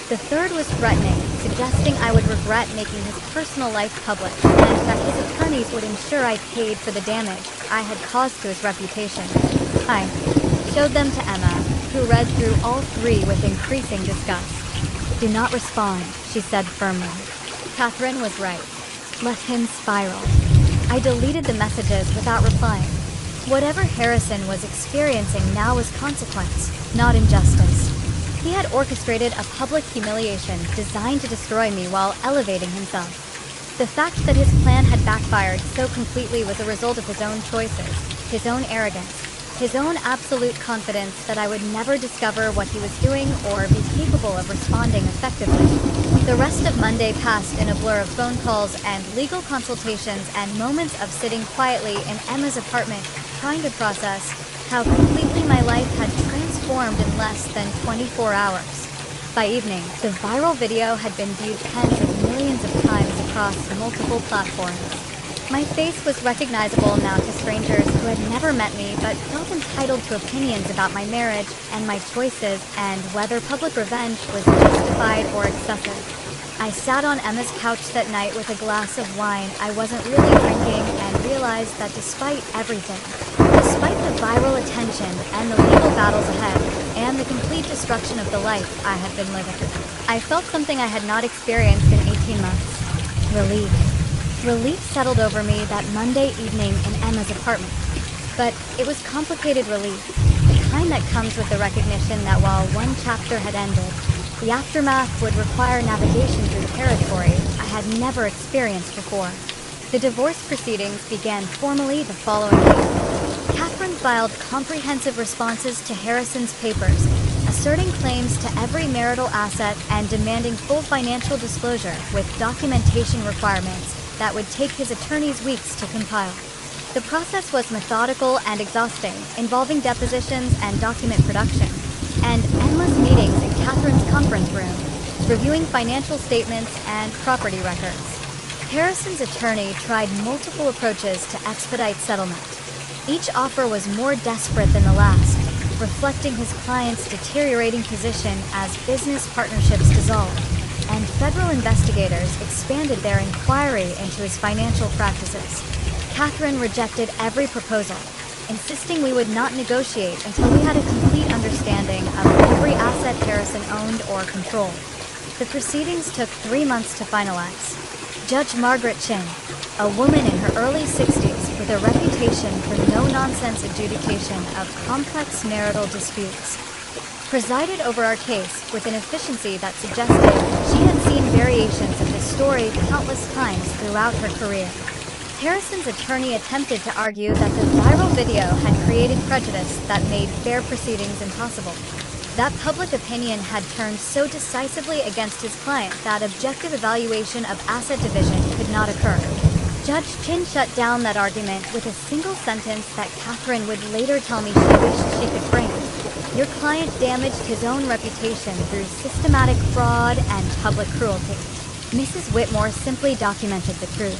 The third was threatening, suggesting I would regret making his personal life public, and that his attorneys would ensure I paid for the damage I had caused to his reputation. I showed them to Emma, who read through all 3 with increasing disgust. "Do not respond," she said firmly. Catherine was right. Let him spiral. I deleted the messages without replying. Whatever Harrison was experiencing now was consequence, not injustice. He had orchestrated a public humiliation designed to destroy me while elevating himself. The fact that his plan had backfired so completely was a result of his own choices, his own arrogance, his own absolute confidence that I would never discover what he was doing or be capable of responding effectively. The rest of Monday passed in a blur of phone calls and legal consultations and moments of sitting quietly in Emma's apartment trying to process how completely my life had transformed in less than 24 hours. By evening, the viral video had been viewed tens of millions of times across multiple platforms. My face was recognizable now to strangers who had never met me but felt entitled to opinions about my marriage and my choices and whether public revenge was justified or excessive. I sat on Emma's couch that night with a glass of wine I wasn't really drinking and realized that despite everything, despite the viral attention and the legal battles ahead, and the complete destruction of the life I had been living, I felt something I had not experienced in 18 months. Relief. Relief settled over me that Monday evening in Emma's apartment. But it was complicated relief, the kind that comes with the recognition that while one chapter had ended, the aftermath would require navigation through territory I had never experienced before. The divorce proceedings began formally the following week. Catherine filed comprehensive responses to Harrison's papers, asserting claims to every marital asset and demanding full financial disclosure with documentation requirements that would take his attorneys weeks to compile. The process was methodical and exhausting, involving depositions and document production, and endless meetings in Catherine's conference room, reviewing financial statements and property records. Harrison's attorney tried multiple approaches to expedite settlement. Each offer was more desperate than the last, reflecting his client's deteriorating position as business partnerships dissolved, and federal investigators expanded their inquiry into his financial practices. Catherine rejected every proposal, insisting we would not negotiate until we had a complete understanding of every asset Harrison owned or controlled. The proceedings took 3 months to finalize. Judge Margaret Chin, a woman in her early 60s with a reputation for no-nonsense adjudication of complex marital disputes, presided over our case with an efficiency that suggested she had seen variations of the story countless times throughout her career. Harrison's attorney attempted to argue that the viral video had created prejudice that made fair proceedings impossible. That public opinion had turned so decisively against his client that objective evaluation of asset division could not occur. Judge Chin shut down that argument with a single sentence that Catherine would later tell me she wished she could frame. Your client damaged his own reputation through systematic fraud and public cruelty. Mrs. Whitmore simply documented the truth.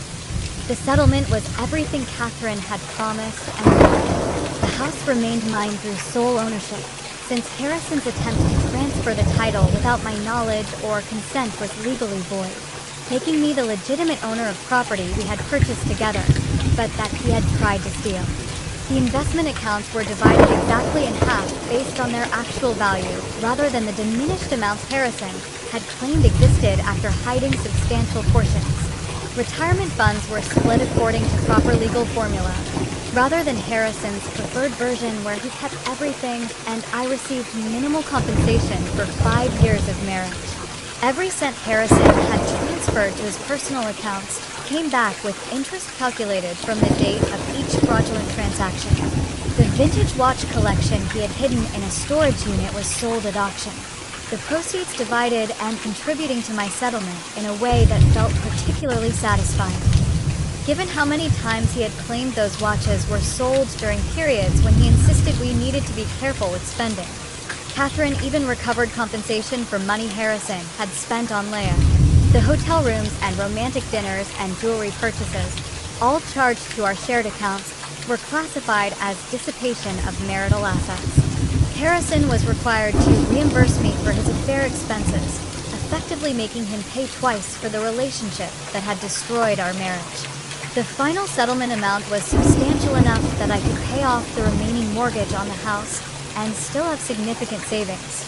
The settlement was everything Catherine had promised and wanted. The house remained mine through sole ownership, since Harrison's attempt to transfer the title without my knowledge or consent was legally void, making me the legitimate owner of property we had purchased together, but that he had tried to steal. The investment accounts were divided exactly in half based on their actual value, rather than the diminished amounts Harrison had claimed existed after hiding substantial portions. Retirement funds were split according to proper legal formula, rather than Harrison's preferred version where he kept everything and I received minimal compensation for 5 years of marriage. Every cent Harrison had transferred to his personal accounts came back with interest calculated from the date of each fraudulent transaction. The vintage watch collection he had hidden in a storage unit was sold at auction, the proceeds divided and contributing to my settlement in a way that felt particularly satisfying. Given how many times he had claimed those watches were sold during periods when he insisted we needed to be careful with spending, Catherine even recovered compensation for money Harrison had spent on Leia. The hotel rooms and romantic dinners and jewelry purchases, all charged to our shared accounts, were classified as dissipation of marital assets. Harrison was required to reimburse me for his affair expenses, effectively making him pay twice for the relationship that had destroyed our marriage. The final settlement amount was substantial enough that I could pay off the remaining mortgage on the house and still have significant savings.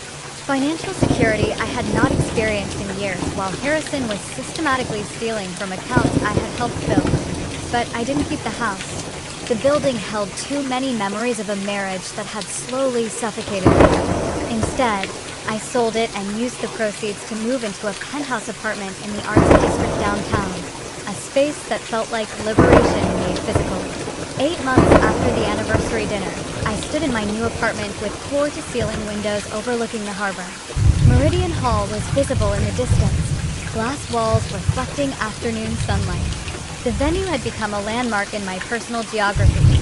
Financial security I had not experienced in years while Harrison was systematically stealing from accounts I had helped build. But I didn't keep the house. The building held too many memories of a marriage that had slowly suffocated me. Instead, I sold it and used the proceeds to move into a penthouse apartment in the arts district downtown, a space that felt like liberation made physical. 8 months after the anniversary dinner, I stood in my new apartment with floor-to-ceiling windows overlooking the harbor. Meridian Hall was visible in the distance, glass walls reflecting afternoon sunlight. The venue had become a landmark in my personal geography,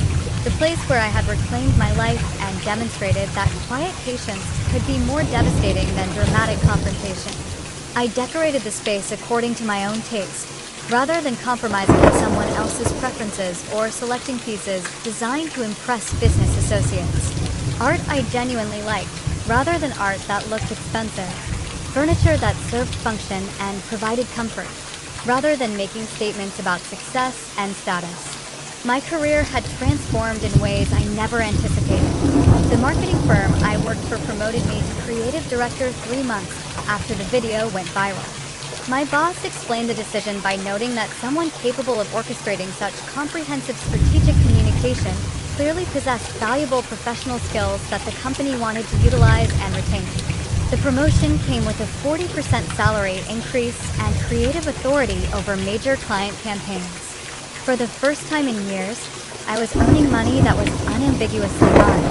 the place where I had reclaimed my life and demonstrated that quiet patience could be more devastating than dramatic confrontation. I decorated the space according to my own taste, rather than compromising with someone else's preferences or selecting pieces designed to impress business associates. Art I genuinely liked, rather than art that looked expensive. Furniture that served function and provided comfort, rather than making statements about success and status. My career had transformed in ways I never anticipated. The marketing firm I worked for promoted me to creative director 3 months after the video went viral. My boss explained the decision by noting that someone capable of orchestrating such comprehensive strategic communication clearly possessed valuable professional skills that the company wanted to utilize and retain. The promotion came with a 40% salary increase and creative authority over major client campaigns. For the first time in years, I was earning money that was unambiguously mine,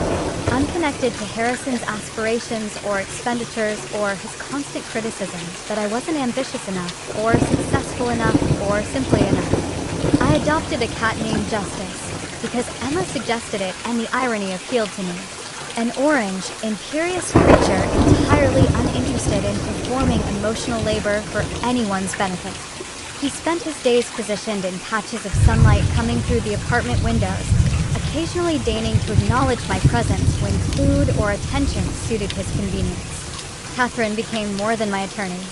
unconnected to Harrison's aspirations or expenditures or his constant criticism that I wasn't ambitious enough or successful enough or simply enough. I adopted a cat named Justice because Emma suggested it and the irony appealed to me. An orange, imperious creature entirely uninterested in performing emotional labor for anyone's benefit. He spent his days positioned in patches of sunlight coming through the apartment windows, occasionally deigning to acknowledge my presence when food or attention suited his convenience. Catherine became more than my attorney.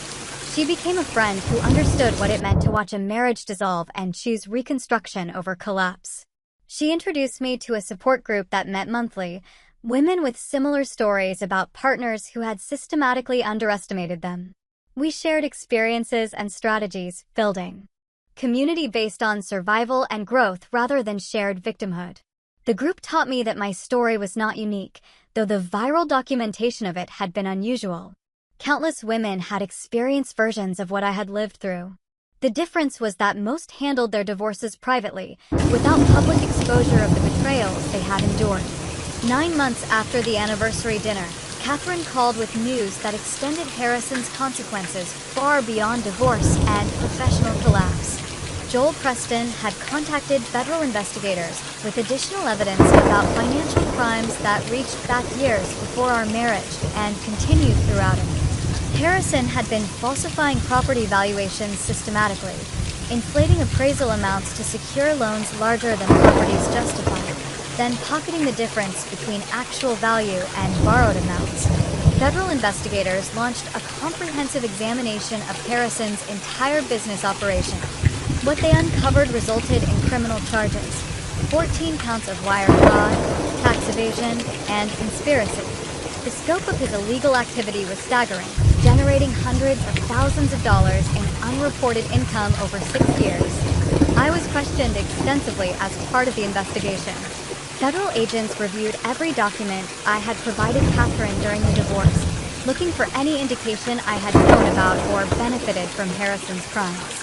She became a friend who understood what it meant to watch a marriage dissolve and choose reconstruction over collapse. She introduced me to a support group that met monthly, women with similar stories about partners who had systematically underestimated them. We shared experiences and strategies, building community based on survival and growth rather than shared victimhood. The group taught me that my story was not unique, though the viral documentation of it had been unusual. Countless women had experienced versions of what I had lived through. The difference was that most handled their divorces privately, without public exposure of the betrayals they had endured. 9 months after the anniversary dinner, Catherine called with news that extended Harrison's consequences far beyond divorce and professional collapse. Joel Preston had contacted federal investigators with additional evidence about financial crimes that reached back years before our marriage and continued throughout it. Harrison had been falsifying property valuations systematically, inflating appraisal amounts to secure loans larger than properties justified, then pocketing the difference between actual value and borrowed amounts. Federal investigators launched a comprehensive examination of Harrison's entire business operation. What they uncovered resulted in criminal charges: 14 counts of wire fraud, tax evasion, and conspiracy. The scope of his illegal activity was staggering, generating hundreds of thousands of dollars in unreported income over 6 years. I was questioned extensively as part of the investigation. Federal agents reviewed every document I had provided Catherine during the divorce, looking for any indication I had known about or benefited from Harrison's crimes.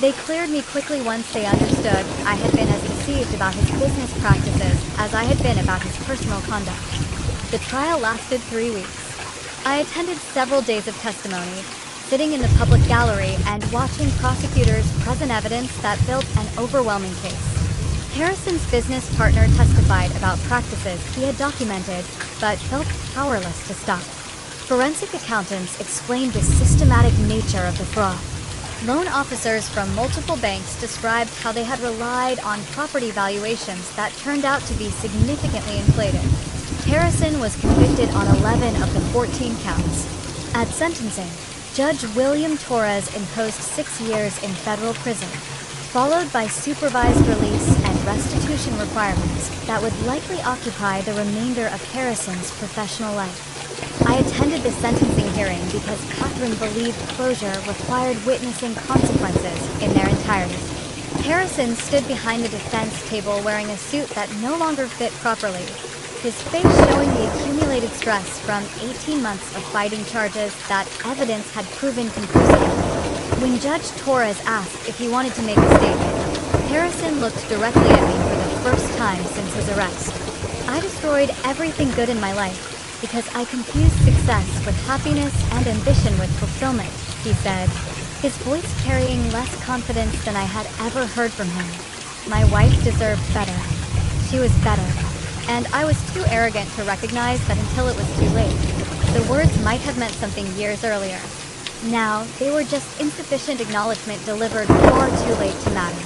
They cleared me quickly once they understood I had been as deceived about his business practices as I had been about his personal conduct. The trial lasted 3 weeks. I attended several days of testimony, sitting in the public gallery and watching prosecutors present evidence that built an overwhelming case. Harrison's business partner testified about practices he had documented but felt powerless to stop. Forensic accountants explained the systematic nature of the fraud. Loan officers from multiple banks described how they had relied on property valuations that turned out to be significantly inflated. Harrison was convicted on 11 of the 14 counts. At sentencing, Judge William Torres imposed 6 years in federal prison, followed by supervised release and restitution requirements that would likely occupy the remainder of Harrison's professional life. I attended the sentencing hearing because Catherine believed closure required witnessing consequences in their entirety. Harrison stood behind the defense table wearing a suit that no longer fit properly, his face showing the accumulated stress from 18 months of fighting charges that evidence had proven conclusive. When Judge Torres asked if he wanted to make a statement, Harrison looked directly at me for the first time since his arrest. I destroyed everything good in my life because I confused success with happiness and ambition with fulfillment, he said, his voice carrying less confidence than I had ever heard from him. My wife deserved better. She was better. And I was too arrogant to recognize that until it was too late. The words might have meant something years earlier. Now, they were just insufficient acknowledgement delivered far too late to matter.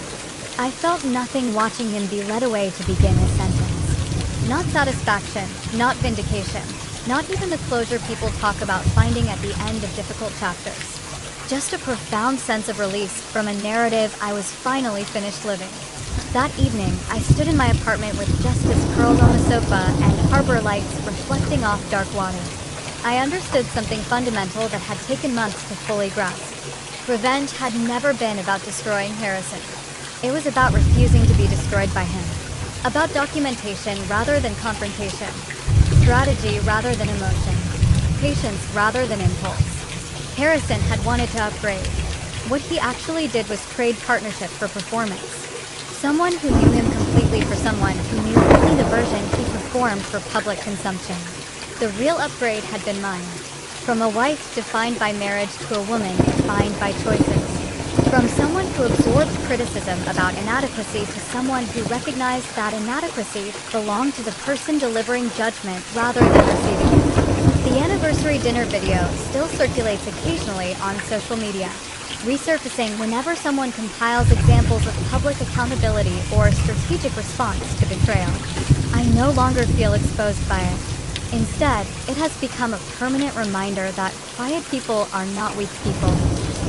I felt nothing watching him be led away to begin his sentence. Not satisfaction, not vindication, not even the closure people talk about finding at the end of difficult chapters. Just a profound sense of release from a narrative I was finally finished living. That evening, I stood in my apartment with Justice curled on the sofa and harbor lights reflecting off dark water. I understood something fundamental that had taken months to fully grasp. Revenge had never been about destroying Harrison. It was about refusing to be destroyed by him. About documentation rather than confrontation. Strategy rather than emotion. Patience rather than impulse. Harrison had wanted to upgrade. What he actually did was trade partnership for performance. Someone who knew him completely for someone who knew only the version he performed for public consumption. The real upgrade had been mine. From a wife defined by marriage to a woman defined by choices. From someone who absorbed criticism about inadequacy to someone who recognized that inadequacy belonged to the person delivering judgment rather than receiving it. The anniversary dinner video still circulates occasionally on social media, resurfacing whenever someone compiles examples of public accountability or strategic response to betrayal. I no longer feel exposed by it. Instead, it has become a permanent reminder that quiet people are not weak people.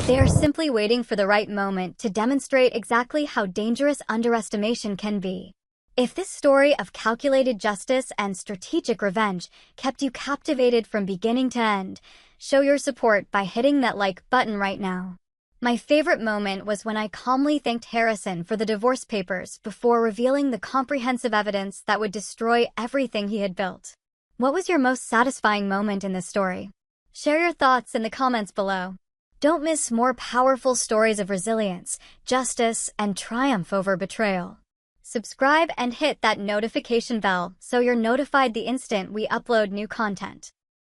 They are simply waiting for the right moment to demonstrate exactly how dangerous underestimation can be. If this story of calculated justice and strategic revenge kept you captivated from beginning to end, show your support by hitting that like button right now. My favorite moment was when I calmly thanked Harrison for the divorce papers before revealing the comprehensive evidence that would destroy everything he had built. What was your most satisfying moment in this story? Share your thoughts in the comments below. Don't miss more powerful stories of resilience, justice, and triumph over betrayal. Subscribe and hit that notification bell so you're notified the instant we upload new content.